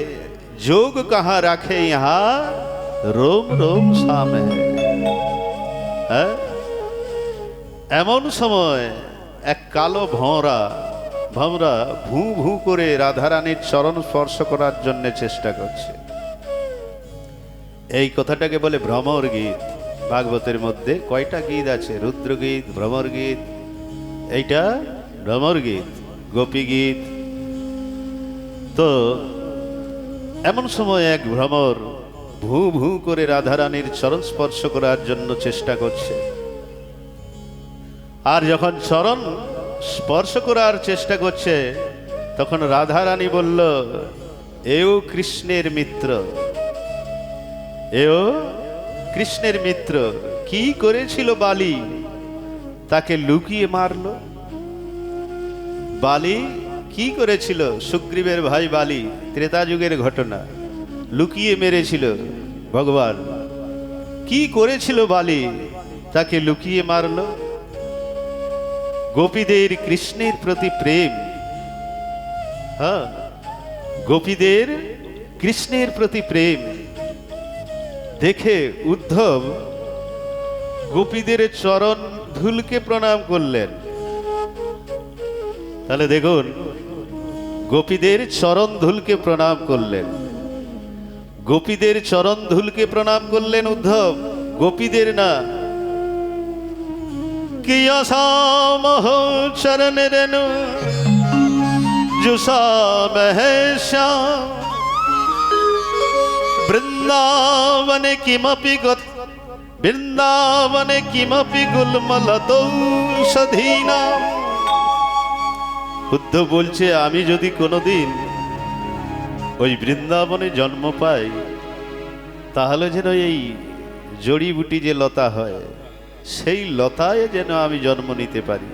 जोग कहाँ रखे यहाँ रोम रोम शाम है। এমন সময় এক কালো ভমরা ভূ ভূ করে রাধারানীর চরণ স্পর্শ করার জন্য চেষ্টা করছে। এই কথাটাকে বলে ভ্রমর গীত। ভাগবতের মধ্যে কয়টা গীত আছে? রুদ্র গীত, ভ্রমর গীত, এইটা ভ্রমর গীত, গোপী গীত। তো এমন সময় এক ভ্রমর ভূ ভূ করে রাধারানীর চরণ স্পর্শ করার জন্য চেষ্টা করছে। আর যখন চরণ স্পর্শ করার চেষ্টা করছে তখন রাধারানী বলল, এও কৃষ্ণের মিত্র, এও কৃষ্ণের মিত্র। কি করেছিল বালি? তাকে লুকিয়ে মারলো। বালি কি করেছিল? সুগ্রীবের ভাই বালি, ত্রেতা যুগের ঘটনা, লুকিয়ে মেরেছিল ভগবান। কি করেছিল বালি? তাকে লুকিয়ে মারলো। গোপীদের কৃষ্ণের প্রতি প্রেম, হ্যাঁ, গোপীদের কৃষ্ণের প্রতি প্রেম দেখে উদ্ধব গোপীদের চরণ ধুলকে প্রণাম করলেন। তাহলে দেখুন, গোপীদের চরণ ধুলকে প্রণাম করলেন, গোপীদের চরণ ধুলকে প্রণাম করলেন উদ্ধব, গোপীদের না। कि असामह चरण रेणु जुसा महेश्याम वृंदावन किमपि वृंदावन किमपि गुल्मलतौषधीनाम्। উদ্ধব বলছে আমি যদি কোনোদিন ওই বৃন্দাবনে জন্ম পাই তাহলে যেন এই জড়িবুটি যে লতা হয় সেই লতায় যেন আমি জন্ম নিতে পারি,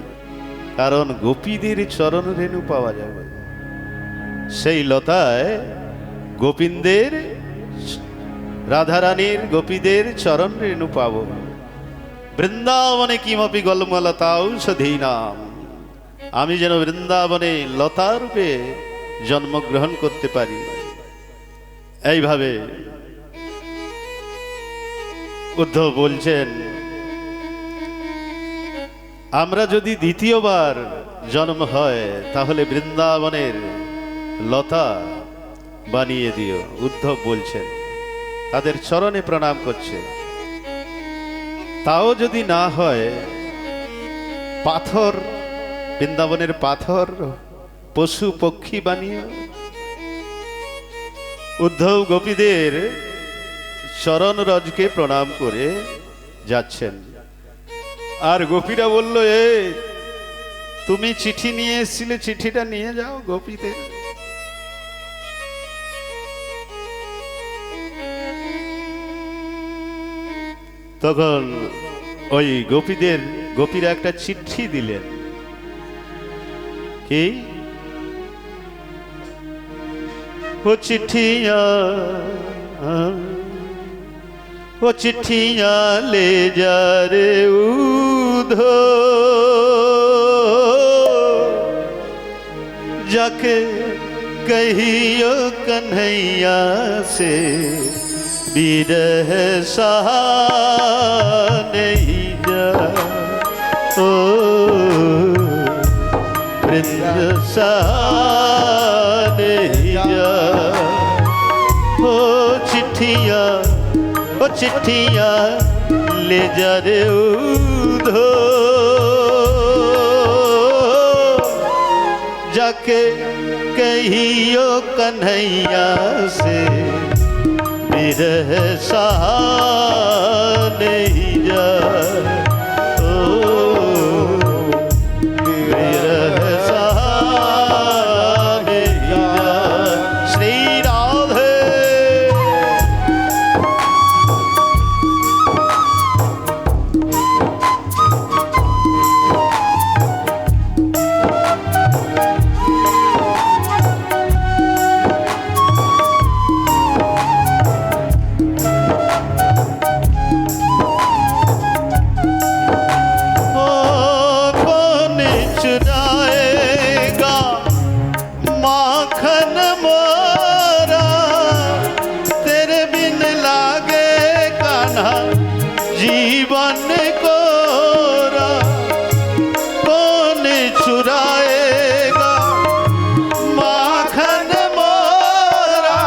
কারণ গোপীদের চরণ রেণু পাওয়া যাবে। সেই লতায় গোপিনদের, রাধারানীর গোপীদের চরণ রেণু পাব। বৃন্দাবনে কিমপি গলমলতা ঔষধি নাম, আমি যেন বৃন্দাবনে লতা রূপে জন্মগ্রহণ করতে পারি। এইভাবে উদ্ধব বলছেন আমরা যদি দ্বিতীয়বার জন্ম হয় তাহলে বৃন্দাবনের লতা বানিয়ে দিও। উদ্ধব বলছেন, তাদের চরণে প্রণাম করছে। তাও যদি না হয় পাথর, বৃন্দাবনের পাথর, পশু পক্ষী বানিয়ে। উদ্ধব গোপীদের চরণ রজকে প্রণাম করে যাচ্ছেন। আর গোপীরা বলল, এ তুমি চিঠি নিয়ে এসেছিলে, চিঠিটা নিয়ে যাও গোপীদের। তখন ওই গোপীরা একটা চিঠি দিলেন। কি? ও चिट्ठियां ले जा रे उधो, जाके कहियो कन्हैया से बिरह सहा नहीं जा, ओ वृंद सहा नहीं जा। ओ चिट्ठियां ले जा रे उधो, जाके कहियो कन्हैया से बिरह सहा नहीं जा, ओ बिरह सहा नहीं जा। श्री राधे। जीवन कोरा कौन चुराएगा माखन मोरा,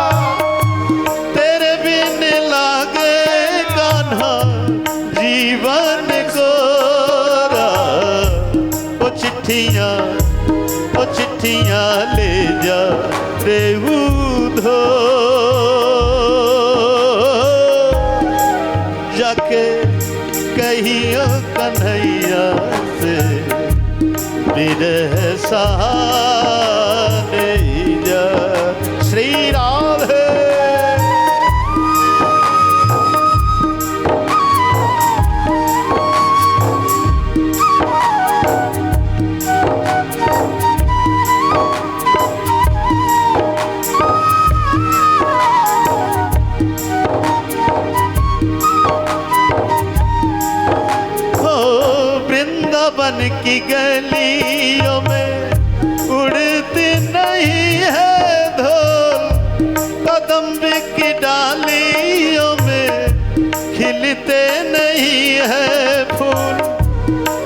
तेरे बिन लागे कान्हा जीवन कोरा। ओ चिट्ठियां ले जा रे उधो, जाके कहियो कन्हैया से बिरह सहा नहीं जा। श्री राधे। बन की गलियों में उड़ती नहीं है धूल, कदम की डालियों में खिलते नहीं है फूल।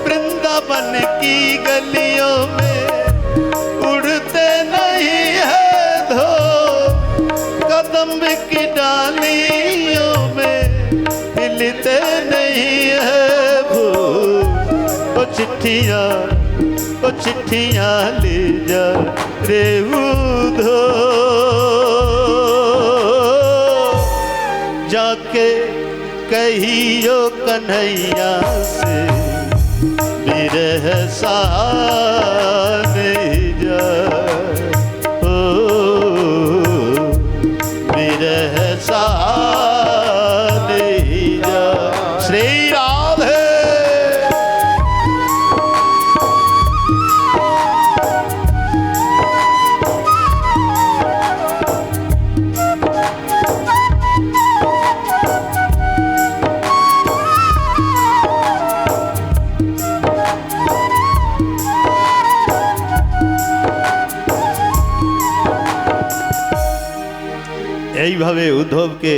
वृंदावन की गलियों में उड़ते नहीं है धूल, कदम की डालियों में खिलते नहीं है फूल। ओ चिट्ठियां ले जा रे उधो, जाके कहियो कन्हैया से बिरह सहा नहीं जा। এইভাবে উদ্ধবকে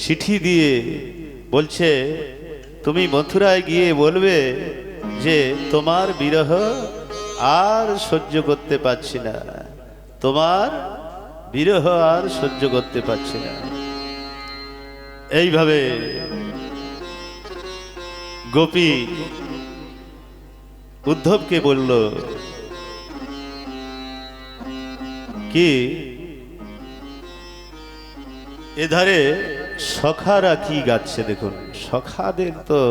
চিঠি দিয়ে বলছে, তুমি মথুরায় গিয়ে বলবে যে তোমার বিরহ আর সহ্য করতে পারছি না, তোমার বিরহ আর সহ্য করতে পারছি না। এইভাবে গোপী উদ্ধবকে বলল কি, এধারে সখারা কি গাচ্ছে দেখুন। সখাদের তো,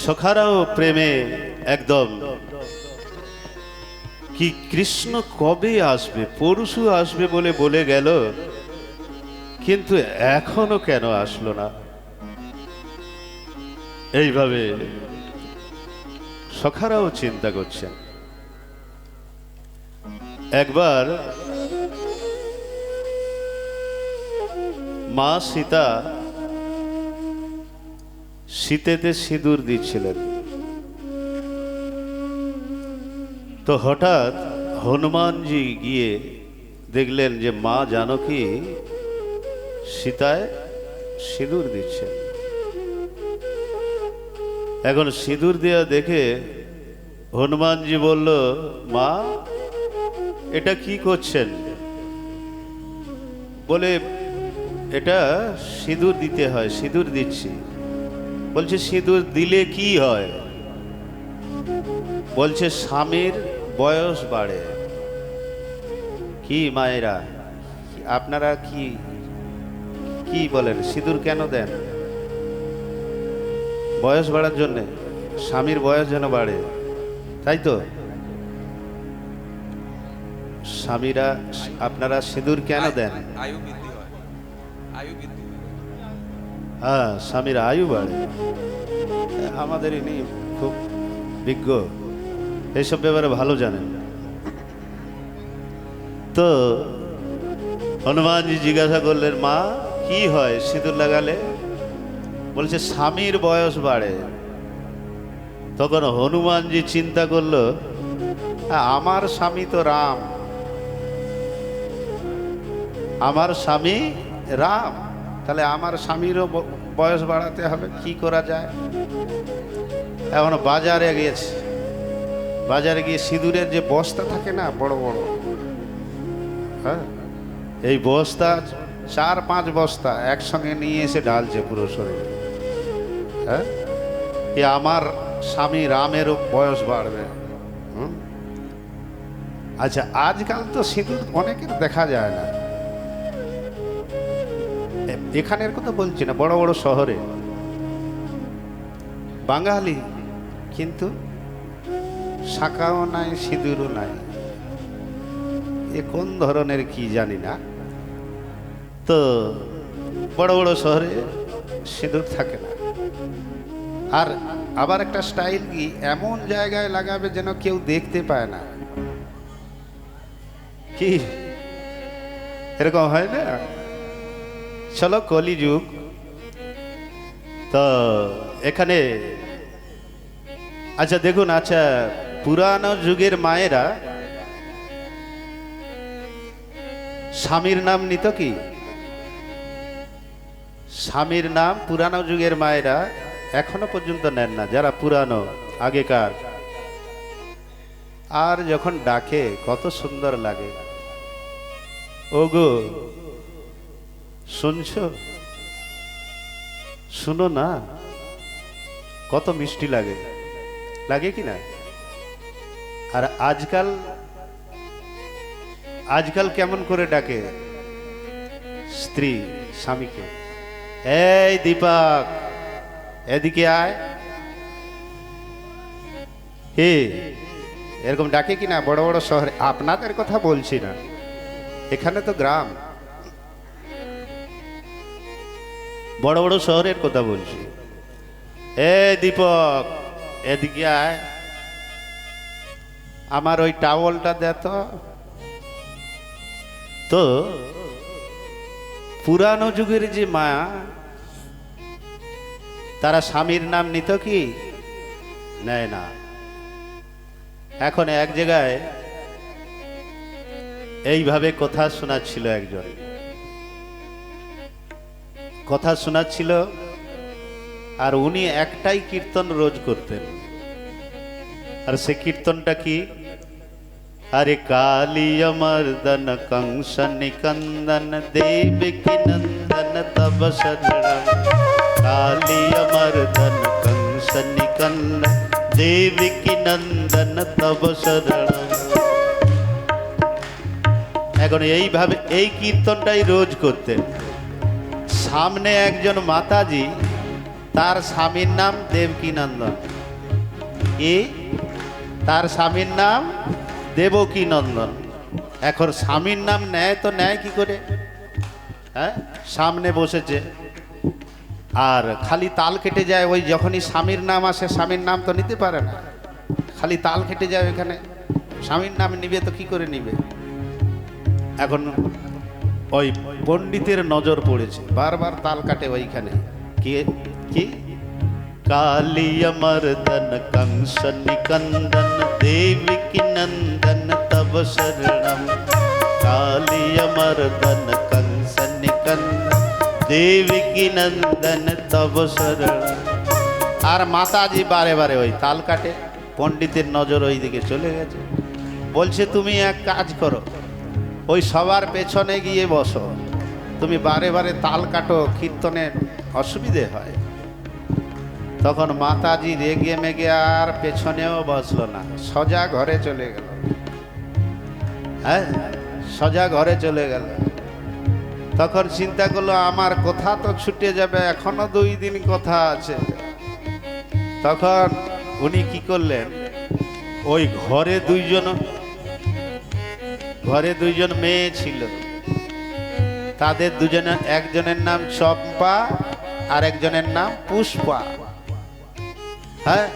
সখারাও প্রেমে একদম, কি কৃষ্ণ কবে আসবে, পরশু আসবে বলে বলে গেল, কিন্তু এখনো কেন আসলো না। এইভাবে সখারাও চিন্তা করছেন। একবার মা সীতা শীতেতে সিঁদুর দিচ্ছিলেন, তো হঠাৎ হনুমানজি গিয়ে দেখলেন যে মা জানকী সীতায় সিঁদুর দিচ্ছেন। এখন সিঁদুর দেওয়া দেখে হনুমানজি বলল, মা এটা কি করছেন? বলে, এটা সিঁদুর দিতে হয়, সিঁদুর দিচ্ছি। বলছে, সিঁদুর দিলে কি হয়? বলছে, স্বামীর বয়স বাড়ে। কি মায়েরা, আপনারা কি কি বলেন, সিঁদুর কেন দেন? বয়স বাড়ার জন্যে, স্বামীর বয়স যেন বাড়ে, তাই তো? স্বামীরা, আপনারা সিঁদুর কেন দেন? আয়ু বৃদ্ধি হয়, আয়ু বৃদ্ধি হয়। হ্যাঁ, স্বামীর আয়ু বাড়ে। আমাদের ইনি খুব বিজ্ঞ, এইসব ব্যাপারে ভালো জানেন। তো হনুমানজি জিজ্ঞাসা করলেন, মা কি হয় সিঁদুর লাগালে? বলছে, স্বামীর বয়স বাড়ে। তখন হনুমানজি চিন্তা করলো, আমার স্বামী তো রাম, আমার স্বামী রাম, তাহলে আমার স্বামীরও বয়স বাড়াতে হবে, কি করা যায়? এখন বাজারে গিয়েছে, বাজারে গিয়ে সিঁদুরের যে বস্তা থাকে না বড় বড়, হ্যাঁ, এই বস্তা 4-5 বস্তা একসঙ্গে নিয়ে এসে ঢালছে পুরো শরীরে। হ্যাঁ, এ আমার স্বামী রামেরও বয়স বাড়বে। আচ্ছা, আজকাল তো সিঁদুর অনেকের দেখা যায় না, এখানের কথা বলছি না, বড় বড় শহরে বাঙালি, কিন্তু শাখাও নাই, সিঁদুরও নাই। এ কোন ধরনের কি জানি না। তো বড় বড় শহরে সিঁদুর থাকে না। আর আবার একটা স্টাইল কি, এমন জায়গায় লাগাবে যেন কেউ দেখতে পায় না। কি এরকম হয় না? চলো কলিযুগ। তো এখানে আচ্ছা দেখুন, আচ্ছা পুরানো যুগের মায়েরা স্বামীর নাম নিত কি? স্বামীর নাম পুরানো যুগের মায়েরা এখনো পর্যন্ত নেন না, যারা পুরানো আগেকার। আর যখন ডাকে কত সুন্দর লাগে, ওগো শুনছো, শুনো না, কত মিষ্টি লাগে, লাগে কি না? আর আজকাল আজকাল কেমন করে ডাকে স্ত্রী স্বামীকে, এই দীপক এদিকে আয়, হে, এরকম ডাকে কি না বড় বড় শহরে? আপনাদের কথা বলছি না, এখানে তো গ্রাম, বড় বড় শহরের কথা বলছি। এই দীপক এদিকে আয়, আমার ওই টাওয়ালটা দে তো। তো পুরানো যুগের যে মা, তারা স্বামীর নাম নিত কি? নেয় না। এখন এক জায়গায় এইভাবে কথা শোনাচ্ছিল একজন, কথা শোনাচ্ছিল, আর উনি একটাই কীর্তন রোজ করতেন। আর সে কীর্তনটা কি? अरे कालिय मर्दन कंस निकंदन देवकी नंदन तब शरणम। कालिय मर्दन कंस निकंदन देवकी नंदन तब शरणम। এখন এইভাবে এই কীর্তনটাই রোজ করতেন। সামনে একজন মাতাজি, তার স্বামীর নাম দেবকী নন্দন। কি? তার স্বামীর নাম দেবকী নন্দন। এখন স্বামীর নাম নেয় তো নেয় কি করে? হ্যাঁ, সামনে বসেছে আর খালি তাল কেটে যায়। ওই যখনই স্বামীর নাম আসে, স্বামীর নাম তো নিতে পারে না, খালি তাল কেটে যায়। এখানে স্বামীর নাম নিবে তো কি করে নিবে? এখন ওই পণ্ডিতের নজর পড়েছে, বারবার তাল কাটে ওইখানে। কি কি? कालिय मर्दन कंस निकंदन देवकी नंदन तब शरणम। कालिय मर्दन कंस निकंदन देवकी नंदन तब शरणम। আর মাতাজি বারে বারে ওই তাল কাটে। পণ্ডিতের নজর ওই দিকে চলে গেছে। বলছে তুমি এক কাজ করো, ওই সবার পেছনে গিয়ে বসো, তুমি বারে বারে তাল কাটো, কীর্তনে অসুবিধে হয়। তখন মাতাজি রেগে মেগে আর পেছনেও বসলো না, সোজা ঘরে চলে গেল। হ্যাঁ, সোজা ঘরে চলে গেল। তখন চিন্তা করলো আমার কথা তো ছুটে যাবে, এখনো 2 দিন কথা আছে। তখন উনি কি করলেন, ওই ঘরে দুইজন মেয়ে ছিল, তাদের দুজনের একজনের নাম চম্পা আর একজনের নাম পুষ্পা। হ্যাঁ,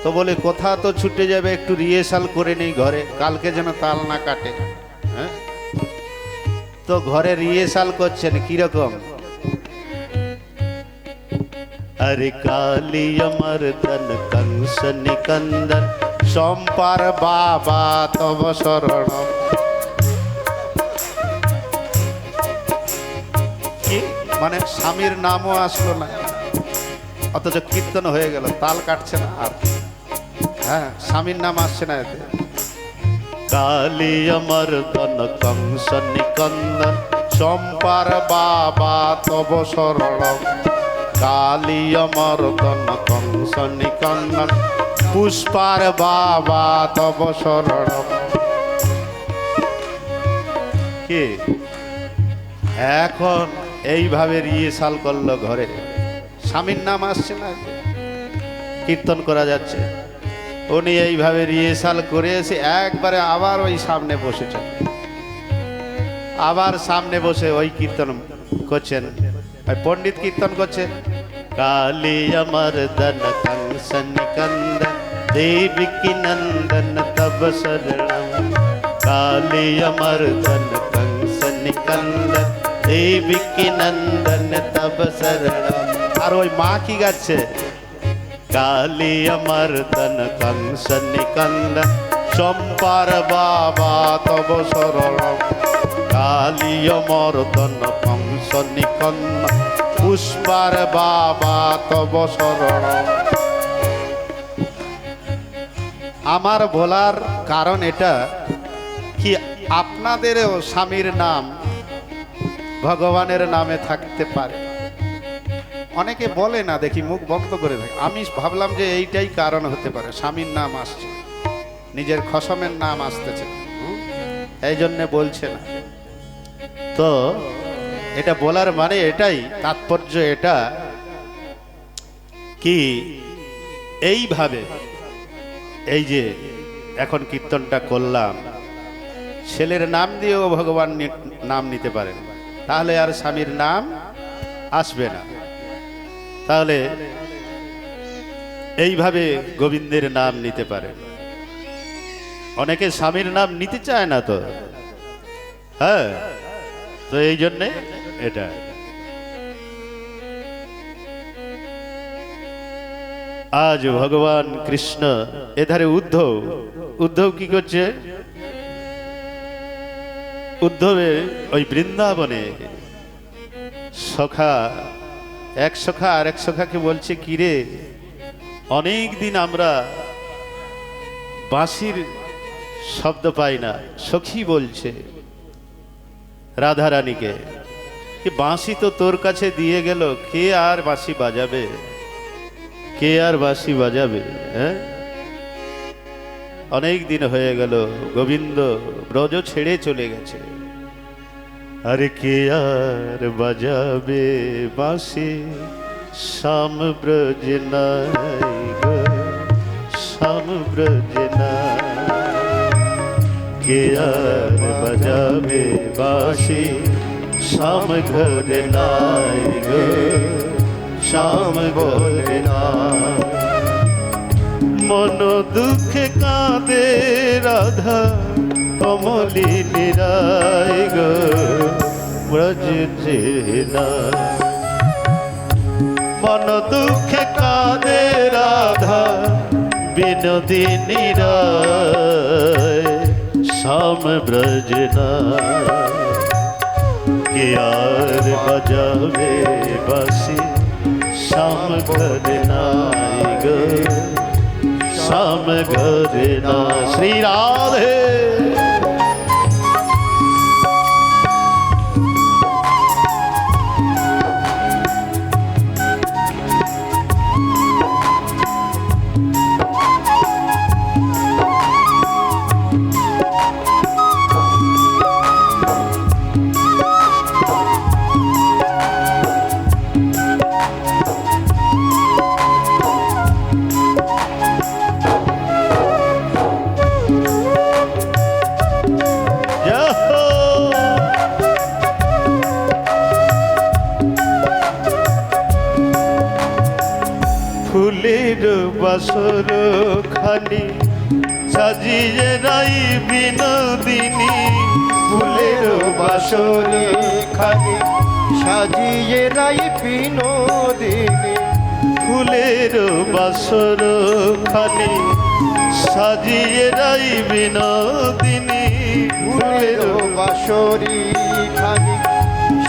তো বলে কথা তো ছুটে যাবে, একটু রিহার্সাল করে নেই ঘরে, কালকে যেন তাল না কাটে। হ্যাঁ, তো ঘরে রিহার্সাল করছেন কিরকম? अरे कालिय मर्दन कंस निकंदन चंपार बाबा तब शरणम। কি মানে স্বামীর নামও আসলো না, অথচ কীর্তন হয়ে গেল, তাল কাটছে না আর। হ্যাঁ, স্বামীর নাম আসছে না এতে। কালিয় মর্দন কংস নিকন্দন চম্পার বাবা তব শরণম। কালিয় মর্দন কংস নিকন্দন পুষ্পার বাবা তব শরণম। কি এখন এইভাবে রিহার্সাল করলো ঘরে, স্বামীর নাম আসছে না, কীর্তন করা যাচ্ছে। উনি এইভাবে রিহার্সাল করে এসে একবারে আবার ওই সামনে বসেছেন, আবার সামনে বসে ওই কীর্তন করছেন। ওই পণ্ডিত কীর্তন করছে, কালিয় মর্দন कंस निकंदन देवकी नंदन तब शरणम। कालिय मर्दन कंस निकंदन देवकी नंदन तब शरणम। আর ওই মা কি গাচ্ছে? कालिय मर्दन कंस निकंदन चंपार बाबा तब शरणम। कालिय मर्दन कंस निकंदन पुष्पार बाबा तब शरणम। আমার বলার কারণ এটা কি, আপনাদেরও স্বামীর নাম ভগবানের নামে থাকতে পারে। অনেকে বলে না, দেখি মুখ বন্ধ করে থাকে। আমি ভাবলাম যে এইটাই কারণ হতে পারে, স্বামীর নাম আসছে, নিজের খসমের নাম আসতেছে, এই জন্যে বলছে না। তো এটা বলার মানে এটাই, তাৎপর্য এটা কি, এইভাবে এই যে এখন কীর্তনটা করলাম, ছেলের নাম দিয়েও ভগবান নাম নিতে পারেন, তাহলে আর স্বামীর নাম আসবে না। তাহলে এইভাবে গোবিন্দের নাম নিতে পারে। অনেকে স্বামীর নাম নিতে চায় না তো। হ্যাঁ, তো এই জন্যে এটা। আজ ভগবান কৃষ্ণ, এধারে উদ্ধব কি করছে? উদ্ধবের ওই বৃন্দাবনে সখা এক সখা আর এক সখাকে বলছে, কিরে অনেক দিন আমরা বাঁশির শব্দ পাই না। সখী বলছে রাধারানীকে, কি বাঁশি তো তোর কাছে দিয়ে গেল, কে আর বাঁশি বাজাবে, কে আর বাঁশি বাজাবে? হ্যাঁ, অনেক দিন হয়ে গেল, গোবিন্দ ব্রজ ছেড়ে চলে গেছে। আরে কে আর বাজাবে বাঁশি, শ্যাম ব্রজ নাই গো, শ্যাম ব্রজ নাই। কে আর বাজাবে বাঁশি, শ্যাম ঘরে নাই গো, শ্যাম ঘরে নাই। মন দুঃখে কাঁদে রাধা কমলিনী রায় গো, ব্রজ না। মন দুঃখে কাঁদে রাধা বিনোদিনী রায়, শ্যাম ব্রজ না। কে আর বাজাবে বাঁশি, শ্যাম ঘরে নাই গো, শ্যাম ঘরে না। শ্রী রাধে ফুলের বাসর খানি সাজিয়ে রাই বিনোদিনী। ফুলের বাসরে খানি সাজিয়ে রাই বিনোদিনী। ফুলের বাসর খানি সাজিয়ে রাই বিনোদিনী। ফুলের বাসরি খানি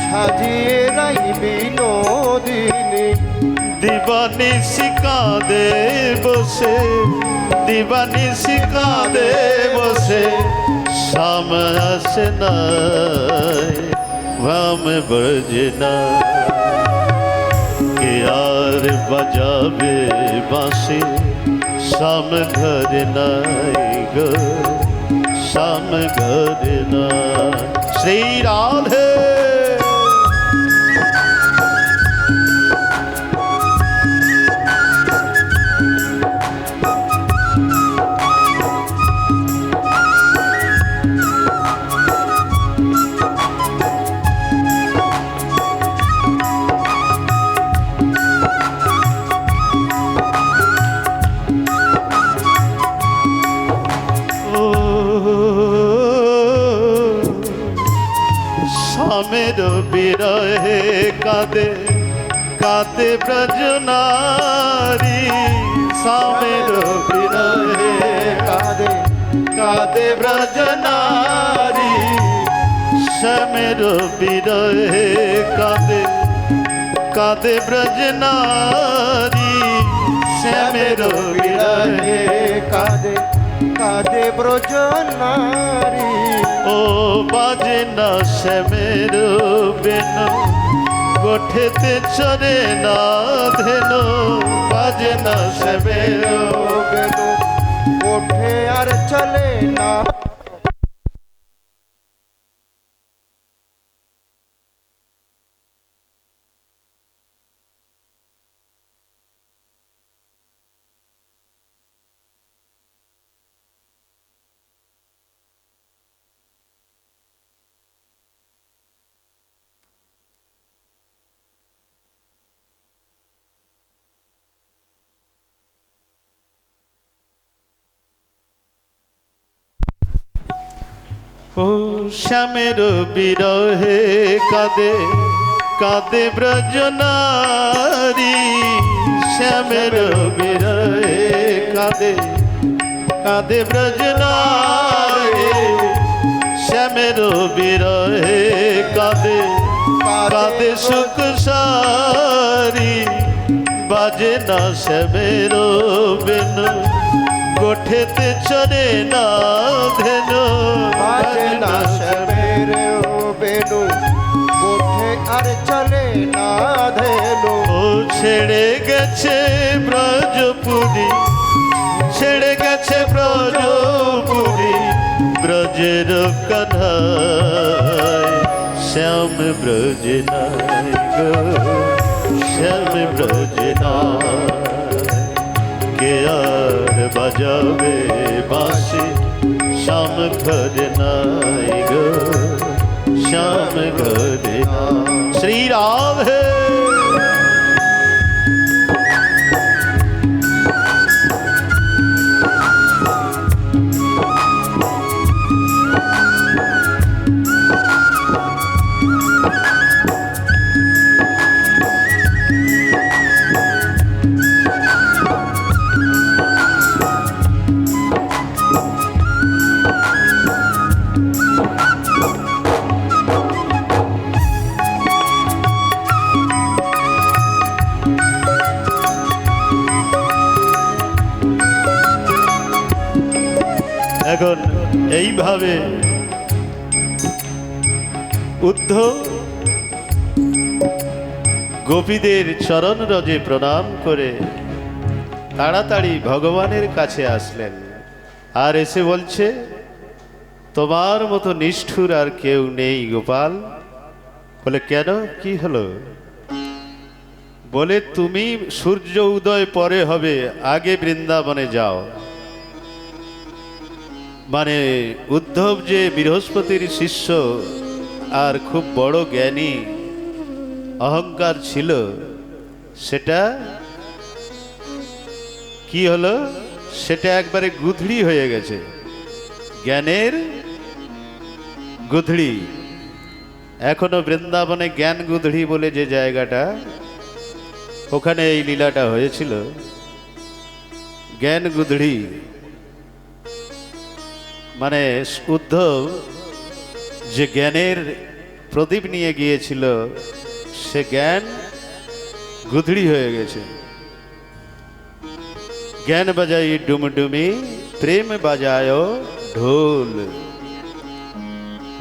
সাজিয়ে রাই বিনোদিনী। দিবানি শিকাদে বসে, দিবানি শিকাদে বসে, শ্যাম আসে নাই ভাম ব্রজ না। কে আর বাজাবে বাঁশি, শ্যাম ঘর নাই গো, শ্যাম ঘর নাই। শ্রী রাধে শ্যামের বিরহে কাঁদে কাঁদে ব্রজ নারী। শ্যামের বিরহে কাঁদে কাঁদে ব্রজ নারী। শ্যামের বিরহে কাঁদে কাঁদে ব্রজ নারী। শ্যামের বিরহে কাঁদে কাঁদে ব্রজ নারী। ও বাজে না শ্যামের বেনু, গোঠেতে চরে না ধেনু। বাজে না শ্যামের বেনু, ওঠে আর চলে না। ও শ্যামের বিরহে কাঁদে কাঁদে ব্রজ নারী। শ্যামের বিরহে কাঁদে কাঁদে ব্রজ নারী। শ্যামের শ্যামের বিরহে কাঁদে কাঁদে সুখ সারি, বাজে না শ্যামের বেনু, গোঠেতে চড়ে না ধেনু, বাজে না শ্যামের বেনু, গোঠে আর চলে না ধেনু। ও ছেড়ে গেছে ব্রজপুরী, ছেড়ে গেছে ব্রজপুরী, ব্রজের কানাই শ্যাম ব্রজ নাই গো, শ্যাম ব্রজ নাই। কে আর বাজাবে বাঁশি, শ্যাম ঘর নাই গো, শ্যাম ঘর নাই। শ্রী রাম হে। এখন এইভাবে উদ্ধব গোপীদের চরণ রজে প্রণাম করে তাড়াতাড়ি ভগবানের কাছে আসলেন, আর এসে বলছে, তোমার মতো নিষ্ঠুর আর কেউ নেই গোপাল। বলে কেন, কি হলো? বলে তুমি সূর্য উদয় পরে হবে, আগে বৃন্দাবনে যাও। মানে উদ্ধব যে বৃহস্পতির শিষ্য আর খুব বড় জ্ঞানী অহংকার ছিল, সেটা কি হলো, সেটা একবারে গুধড়ি হয়ে গেছে, জ্ঞানের গুধড়ি। এখনো বৃন্দাবনে জ্ঞান গুধড়ি বলে যে জায়গাটা, ওখানে এই লীলাটা হয়েছিল। জ্ঞান গুধড়ি মানে উদ্ধব যে জ্ঞানের প্রদীপ নিয়ে গিয়েছিল, সে জ্ঞান গুধড়ি হয়ে গেছে। জ্ঞান বাজাই ডুমডুমি, প্রেম বাজায় ঢোল।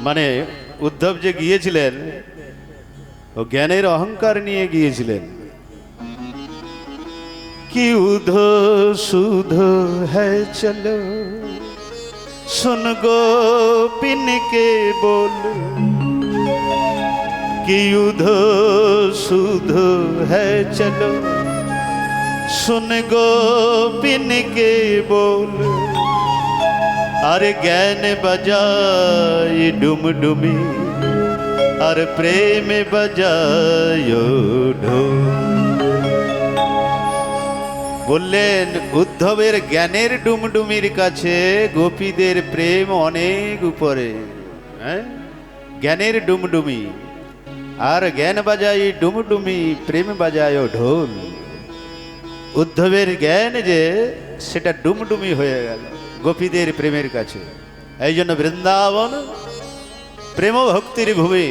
মানে উদ্ধব যে গিয়েছিলেন, ও জ্ঞানের অহংকার নিয়ে গিয়েছিলেন। কি উধো সুধো হ্যায় চলো, सुन गोपिन के बोल, कि उधो सुधो है चलो, सुन गोपिन के बोल। अरे ज्ञान बजाय डुमडुमी, अरे प्रेम बजायो ढोल। বললেন উদ্ধবের জ্ঞানের ডুমডুমির কাছে গোপীদের প্রেম অনেক উপরে। জ্ঞানের ডুমডুমি, আর জ্ঞান বাজাই ডুমডুমি, প্রেম বাজায় ঢোল। উদ্ধবের জ্ঞান যে সেটা ডুমডুমি হয়ে গেল গোপীদের প্রেমের কাছে। এই জন্য বৃন্দাবন প্রেম ভক্তির ভূমি,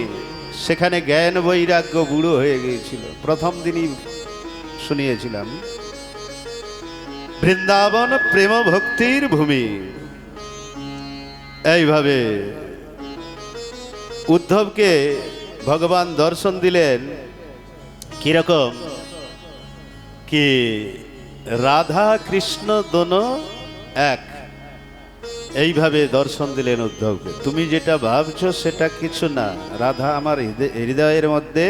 সেখানে জ্ঞান বৈরাগ্য বুড়ো হয়ে গিয়েছিল। প্রথম দিনই শুনিয়েছিলাম, বৃন্দাবন প্রেম ভক্তির ভূমি। এইভাবে উদ্ধবকে ভগবান দর্শন দিলেন কিরকম, কি রাধা কৃষ্ণ দোনো এক, এইভাবে দর্শন দিলেন উদ্ধবকে। তুমি যেটা ভাবছো সেটা কিছু না, রাধা আমার হৃদয়ের মধ্যে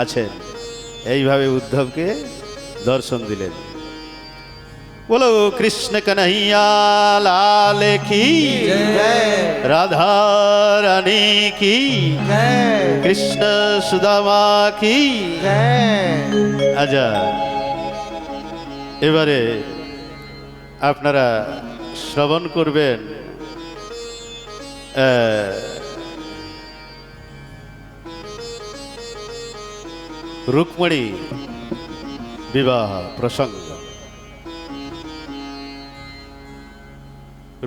আছেন। এইভাবে উদ্ধবকে দর্শন দিলেন। बोलो कृष्ण कन्हैया लाल की जय, राधा रानी की जय, कृष्ण सुदामा की जय। আচ্ছা, এবারে আপনারা শ্রবণ করবেন রুক্মিণী বিবাহ প্রসঙ্গ।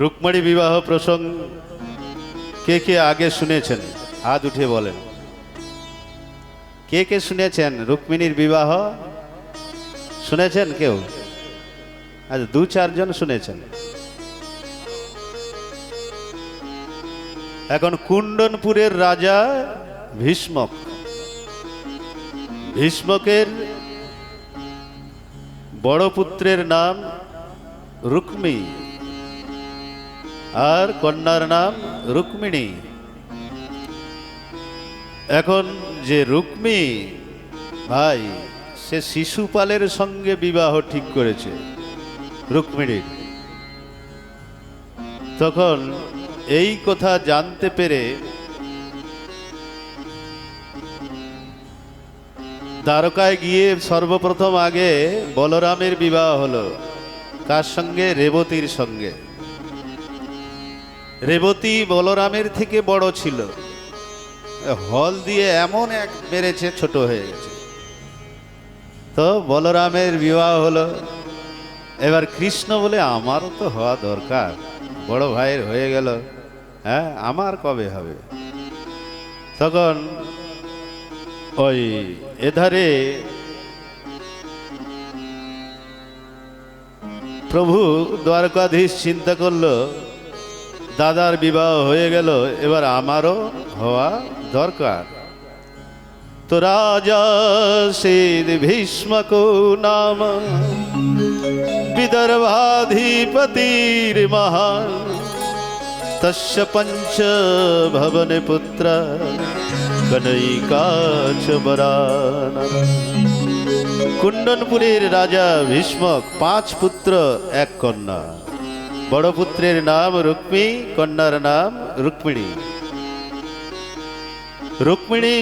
রুক্মিণী বিবাহ প্রসঙ্গ কে কে আগে শুনেছেন হাত উঠে বলেন। কে কে শুনেছেন রুক্মিণীর বিবাহ? শুনেছেন কেউ? আচ্ছা, দু চারজন শুনেছেন। এখন কুণ্ডনপুরের রাজা ভীষ্মক, ভীষ্মকের বড় পুত্রের নাম রুক্মী আর কন্যার নাম রুক্মিণী। এখন যে রুক্মী ভাই, সে শিশুপালের সঙ্গে বিবাহ ঠিক করেছে রুক্মিণীর। তখন এই কথা জানতে পেরে দ্বারকায় গিয়ে সর্বপ্রথম আগে বলরামের বিবাহ হলো। কার সঙ্গে? রেবতীর সঙ্গে। রেবতী বলরামের থেকে বড় ছিল, হল দিয়ে এমন এক মেরেছে, ছোট হয়ে গেছে। তো বলরামের বিবাহ হলো। এবার কৃষ্ণ বলে আমারও তো হওয়া দরকার, বড় ভাইয়ের হয়ে গেল, হ্যাঁ আমার কবে হবে? তখন ওই এধারে প্রভু দ্বারকাধীশ চিন্তা করলো, দাদার বিবাহ হয়ে গেল, এবার আমারও হওয়া দরকার। তো রাজা সেদ ভীষ্মক নাম বিদর্ভাধিপতির মহান, তস্য পঞ্চ ভবন পুত্র কনৈকাচ বরানা। কুণ্ডনপুরের রাজা ভীষ্মক 5 পুত্র 1 কন্যা। বড় পুত্রের নাম রুক্মী, কন্যার নাম রুক্মিণী। রুক্মিণী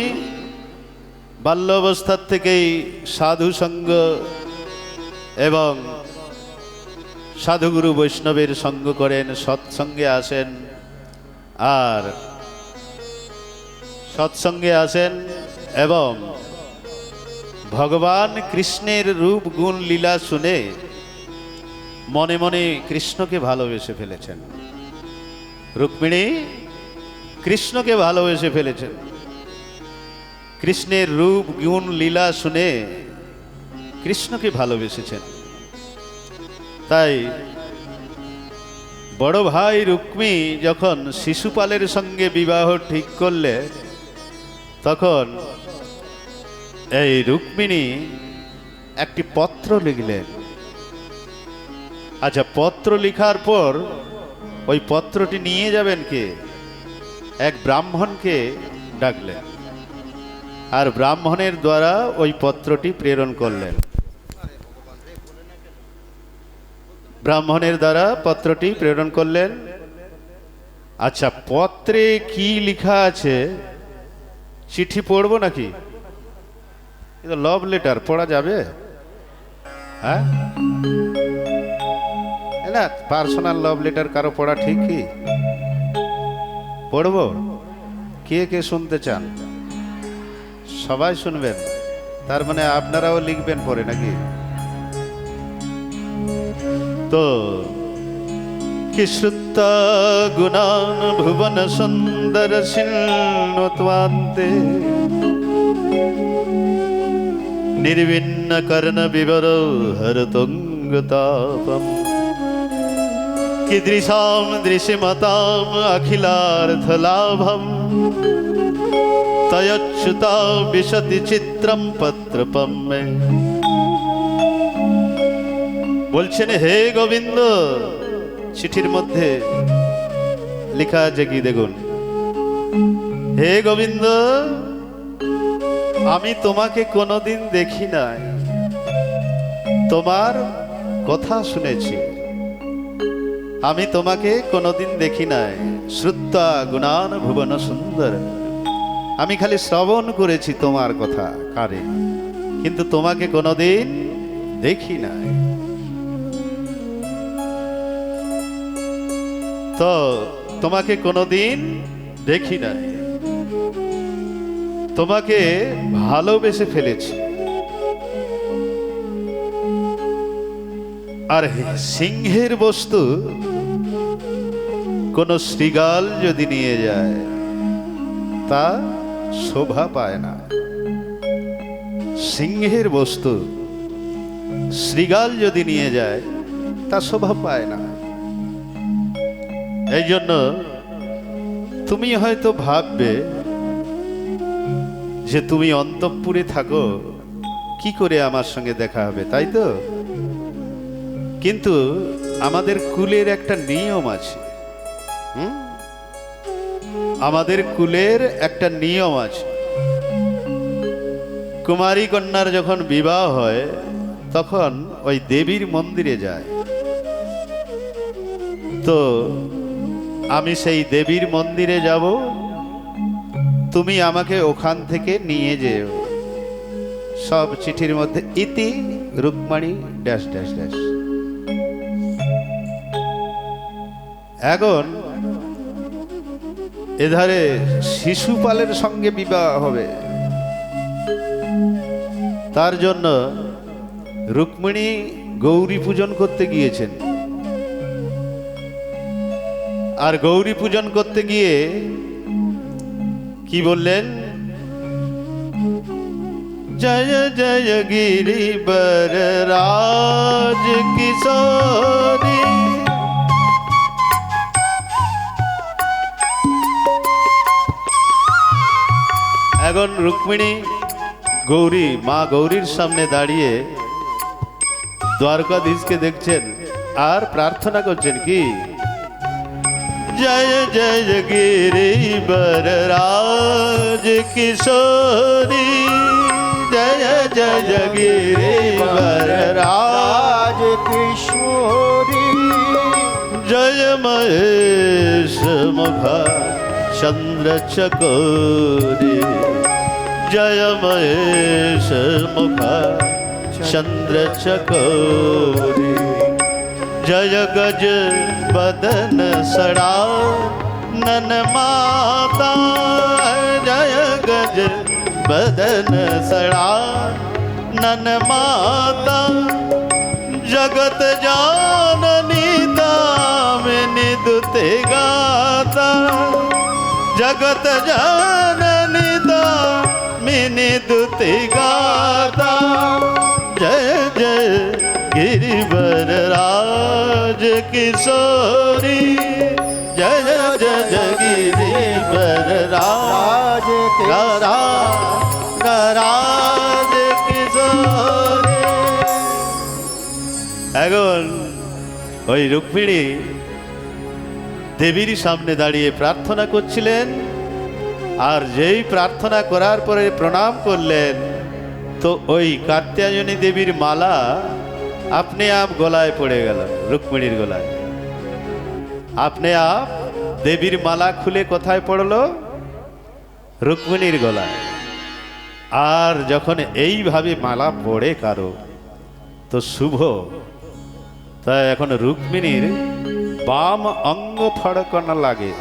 বাল্য অবস্থার থেকেই সাধু সঙ্গ এবং সাধুগুরু বৈষ্ণবের সঙ্গ করেন, সৎসঙ্গে আসেন। আর সৎসঙ্গে আসেন এবং ভগবান কৃষ্ণের রূপ গুণ লীলা শুনে মনে মনে কৃষ্ণকে ভালোবেসে ফেলেছেন। রুক্মিণী কৃষ্ণকে ভালোবেসে ফেলেছেন। কৃষ্ণের রূপ গুণ লীলা শুনে কৃষ্ণকে ভালোবেসেছেন। তাই বড় ভাই রুক্মী যখন শিশুপালের সঙ্গে বিবাহ ঠিক করলে, তখন এই রুক্মিণী একটি পত্র লিখলেন। আচ্ছা, পত্র লেখার পর ওই পত্রটি নিয়ে যাবেন কে? এক ব্রাহ্মণকে ডাকলেন, আর ব্রাহ্মণের দ্বারা ওই পত্রটি প্রেরণ করলেন। ব্রাহ্মণের দ্বারা পত্রটি প্রেরণ করলেন। আচ্ছা, পত্রে কি লেখা আছে? চিঠি পড়বো নাকি? লভ লেটার পড়া যাবে? হ্যাঁ না, পার্সোনাল লভ লেটার কারো পড়া ঠিক কি? পড়বো? কে কে শুনতে চান? সবাই শুনবেন, তার মানে আপনারাও লিখবেন পরে নাকি? তো কি শ্রুতা গুণান ভুবন সুন্দর শিল্পে নির্বিন্ন কর্ণ বিবর হরতঙ্গ তাপম কিদৃশাম দৃশ্যমতাম অখিলার্থ লাভম তয়চ্যুতা বিশতি চিত্রম পত্রপম মে। বলছেন, হে গোবিন্দ, চিঠির মধ্যে লেখা আছে কি দেখুন। হে গোবিন্দ, আমি তোমাকে কোনোদিন দেখি নাই, তোমার কথা শুনেছি, আমি তোমাকে কোনোদিন দেখি নাই। শ্রুত্বা গুণান ভুবন সুন্দর, আমি খালি শ্রবণ করেছি তোমার কথা কারে, কিন্তু তোমাকে কোনোদিন দেখি নাই। তো তোমাকে কোনোদিন দেখি নাই, তোমাকে ভালোবেসে ফেলেছি। আর সিংহের বস্তু কোনো শৃগাল যদি নিয়ে যায় তা শোভা পায় না। সিংহের বস্তু শৃগাল যদি নিয়ে যায় তা শোভা পায় না। এই জন্য তুমি হয়তো ভাববে যে তুমি অন্তঃপুরে থাকো, কি করে আমার সঙ্গে দেখা হবে, তাই তো? কিন্তু আমাদের কুলের একটা নিয়ম আছে। আমাদের কুলের একটা নিয়ম আছে। কুমারী কন্যার যখন বিবাহ হয় তখন ওই দেবীর মন্দিরে যায়। তো আমি সেই দেবীর মন্দিরে যাব, তুমি আমাকে ওখান থেকে নিয়ে যেও। সব চিঠির মধ্যে ইতি রুক্মিণী ড্যাশ ড্যাশ ড্যাশ। এখন এধারে শিশুপালের সঙ্গে বিবাহ হবে, তার জন্য রুক্মিণী গৌরী পূজন করতে গিয়েছেন। আর গৌরী পূজন করতে গিয়ে কি বললেন? জয় জয় গিরিবর রাজ কিশোরী। এখন রুক্মিণী গৌরী, মা গৌরীর সামনে দাঁড়িয়ে দ্বারকাধীশকে দেখছেন আর প্রার্থনা করছেন কি? জয় জয় গিরিবর রাজ কিশোরী, জয় জয় গিরিবর রাজ কিশোরী, জয় মহেশ মুখা চন্দ্র চকোরী, জয় মহেশ মুখা চন্দ্র চকোরী, জয় গজ বদন সড়া নন মাতা, জয় গজ বদन सड़ा नन माता, जगत जाननी दामिनी दुते गाता, जगत जाननी दामिनी दुते गाता, जय जय गिरिवर राज किशोरी, जय जय गिरिवर राज রাজ কিশোরী। এখন ওই রুক্মিণী দেবীর সামনে দাঁড়িয়ে প্রার্থনা করছিলেন, আর যেই প্রার্থনা করার পরে প্রণাম করলেন তো ওই কাত্যায়নী দেবীর মালা আপনি আপ গলায় পড়ে গেল। রুক্মিণীর গলায় আপনি আপ দেবীর মালা খুলে কোথায় পড়লো? রুক্মিণীর গলায়। আর যখন এইভাবে মালা পড়ে কারো তো শুভ। তাই এখন রুক্মিণীর বাম অঙ্গ ফড়কানো লাগে,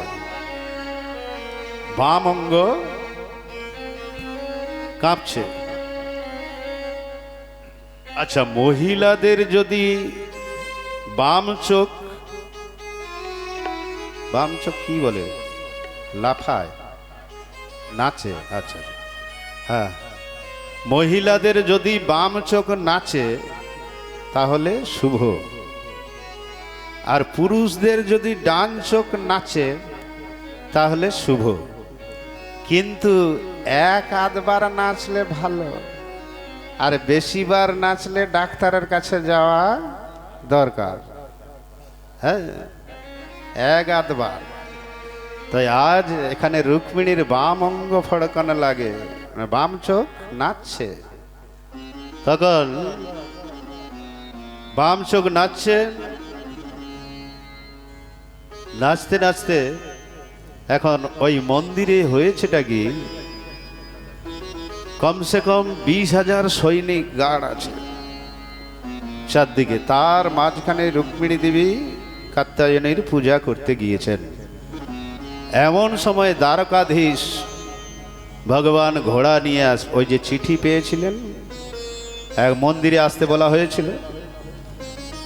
বাম অঙ্গ কাঁপছে। আচ্ছা, মহিলাদের যদি বাম চোখ কি বলে, লাফায়, নাচে, আচ্ছা হ্যাঁ, মহিলাদের যদি বাম চোখ নাচে তাহলে শুভ, আর পুরুষদের যদি ডান চোখ নাচে তাহলে শুভ। কিন্তু এক আধবার নাচলে ভালো, আর বেশিবার নাচলে ডাক্তারের কাছে যাওয়া দরকার। হ্যাঁ, এক আধবার। তাই আজ এখানে রুক্মিণীর বাম অঙ্গ ফড়কানো লাগে, বাম চোখ নাচছে। তখন বাম চোখ নাচছে, নাচতে নাচতে এখন ওই মন্দিরে হয়েছেটা কি, কমসে কম 20,000 সৈনিক গার্ড আছে চারদিকে। তার মাঝখানে রুক্মিণী দেবী কাত্যায়নীর পূজা করতে গিয়েছেন। এমন সময় দ্বারকাধীশ ভগবান ঘোড়া নিয়ে ওই যে চিঠি পেয়েছিলেন, এক মন্দিরে আসতে বলা হয়েছিল,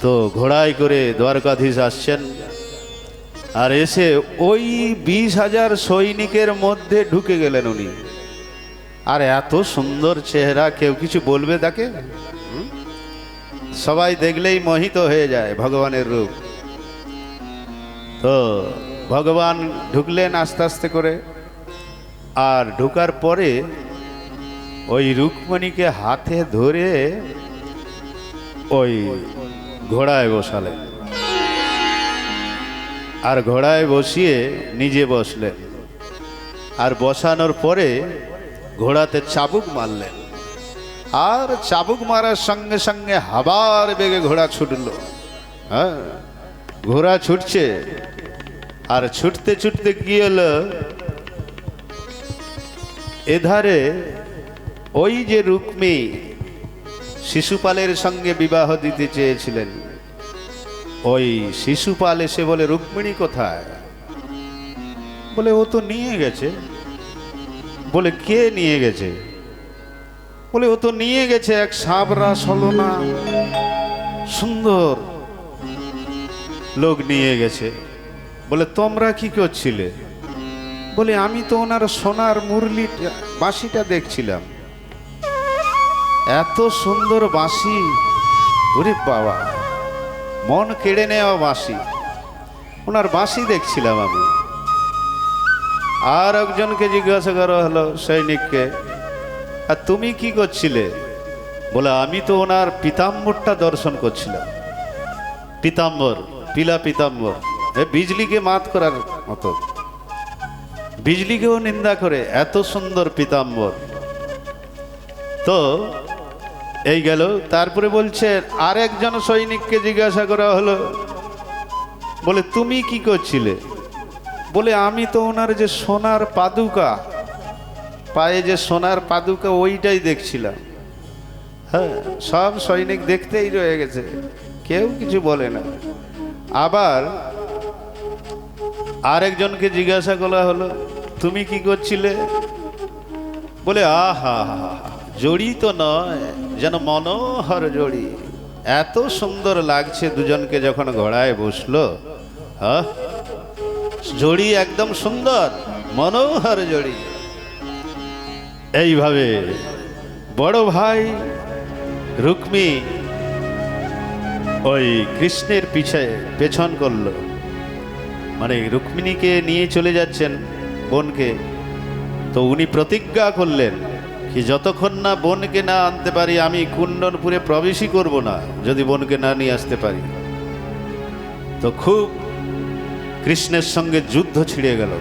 তো ঘোড়ায় করে দ্বারকাধীশ আসছেন। আর এসে ওই 20,000 সৈনিকের মধ্যে ঢুকে গেলেন উনি। আর এত সুন্দর চেহারা, কেউ কিছু বলবে তাকে? সবাই দেখলেই মোহিত হয়ে যায় ভগবানের রূপ। তো ভগবান ঢুকলেন আস্তে আস্তে করে, আর ঢুকার পরে ওই রুক্মিণীকে হাতে ধরে ওই ঘোড়ায় বসালেন, আর ঘোড়ায় বসিয়ে নিজে বসলেন। আর বসানোর পরে ঘোড়াতে চাবুক মারলেন, আর চাবুক মারার সঙ্গে সঙ্গে হাবার বেগে ঘোড়া ছুটল। হ্যাঁ, ঘোড়া ছুটছে, আর ছুটতে ছুটতে কি হলো, এধারে ওই যে রুক্মী শিশুপালের সঙ্গে বিবাহ দিতে চেয়েছিলেন, ওই শিশুপাল এসে বলে, রুক্মিণী কোথায়? বলে, ও তো নিয়ে গেছে। বলে, কে নিয়ে গেছে? বলে, ও তো নিয়ে গেছে এক সাবরা সলনা সুন্দর লোক নিয়ে গেছে। বলে, তোমরা কি করছিলে? বলে, আমি তো ওনার সোনার মুরলি বাঁশিটা দেখছিলাম। এত সুন্দর বাঁশি, ওরে বাবা, মন কেড়ে নেওয়া বাঁশি, ওনার বাঁশি দেখছিলাম আমি। আর একজনকে জিজ্ঞাসা করা হলো, সৈনিককে, আর তুমি কি করছিলে? বলে, আমি তো ওনার পিতাম্বরটা দর্শন করছিলাম। পিতাম্বর, পিলা পিতাম্বর, বিজলিকে মাত করার মতো, বিজলিকেও নিন্দা করে, এত সুন্দর পিতাম্বর। তো এই গেল। তারপরে বলছে, আরেকজন সৈনিককে জিজ্ঞাসা করা হলো, বলে, তুমি কি করছিলে? বলে, আমি তো ওনার যে সোনার পাদুকা, পায়ে যে সোনার পাদুকা, ওইটাই দেখছিলাম। হ্যাঁ, সব সৈনিক দেখতেই রয়ে গেছে, কেউ কিছু বলে না। আবার আরেকজনকে জিজ্ঞাসা করা হলো, তুমি কি করছিলে? বলে, আহা, জড়ি তো নয়, যেন মনোহর জড়ি, এত সুন্দর লাগছে দুজনকে যখন ঘোড়ায় বসলো। হ্যাঁ, জড়ি একদম সুন্দর, মনোহর জড়ি। এইভাবে বড় ভাই রুক্মী ওই কৃষ্ণের পেছন করলো, মানে রুক্মিণীকে নিয়ে চলে যাচ্ছেন বোনকে। তো উনি প্রতিজ্ঞা করলেন কি, যতক্ষণ না বোনকে না আনতে পারি আমি কুণ্ডনপুরে প্রবেশই করব না, যদি বোনকে না নিয়ে আসতে পারি। তো খুব কৃষ্ণের সঙ্গে যুদ্ধ ছিড়ে গেল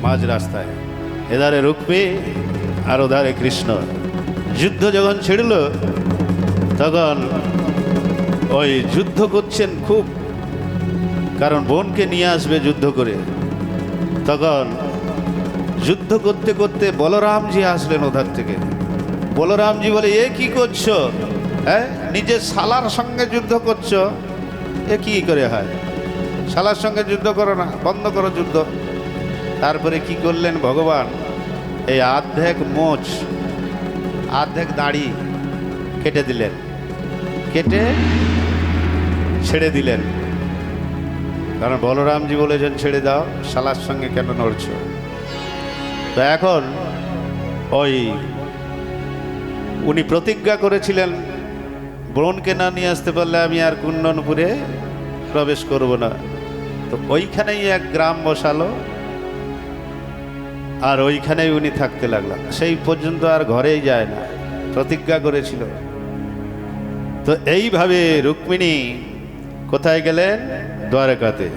মাঝ রাস্তায়, এধারে রুক্মী আর ওধারে কৃষ্ণ। যুদ্ধ যখন ছিড়ল, তখন ওই যুদ্ধ করছেন খুব, কারণ বোনকে নিয়ে আসবে যুদ্ধ করে। তখন যুদ্ধ করতে করতে বলরামজি আসলেন ওধার থেকে। বলরামজি বলে, এ কি করছো? হ্যাঁ, নিজের শালার সঙ্গে যুদ্ধ করছো, এ কি করে হয়? শালার সঙ্গে যুদ্ধ করো না, বন্ধ করো যুদ্ধ। তারপরে কি করলেন ভগবান, এই আর্ধেক মোচ, আর্ধেক দাড়ি কেটে দিলেন, কেটে ছেড়ে দিলেন। কারণ বলরামজি বলেছেন, ছেড়ে দাও, শালার সঙ্গে কেন নড়ছো? তো এখন ওই উনি প্রতিজ্ঞা করেছিলেন, বোনকে না নিয়ে আসতে পারলে আমি আর কুণ্ডনপুরে প্রবেশ করব না। তো ওইখানেই এক গ্রাম বসালো, আর ওইখানেই উনি থাকতে লাগলেন। সেই পর্যন্ত আর ঘরেই যায় না, প্রতিজ্ঞা করেছিল। তো এইভাবে রুক্মিণী কোথায় গেলেন? দ্বারকাতে।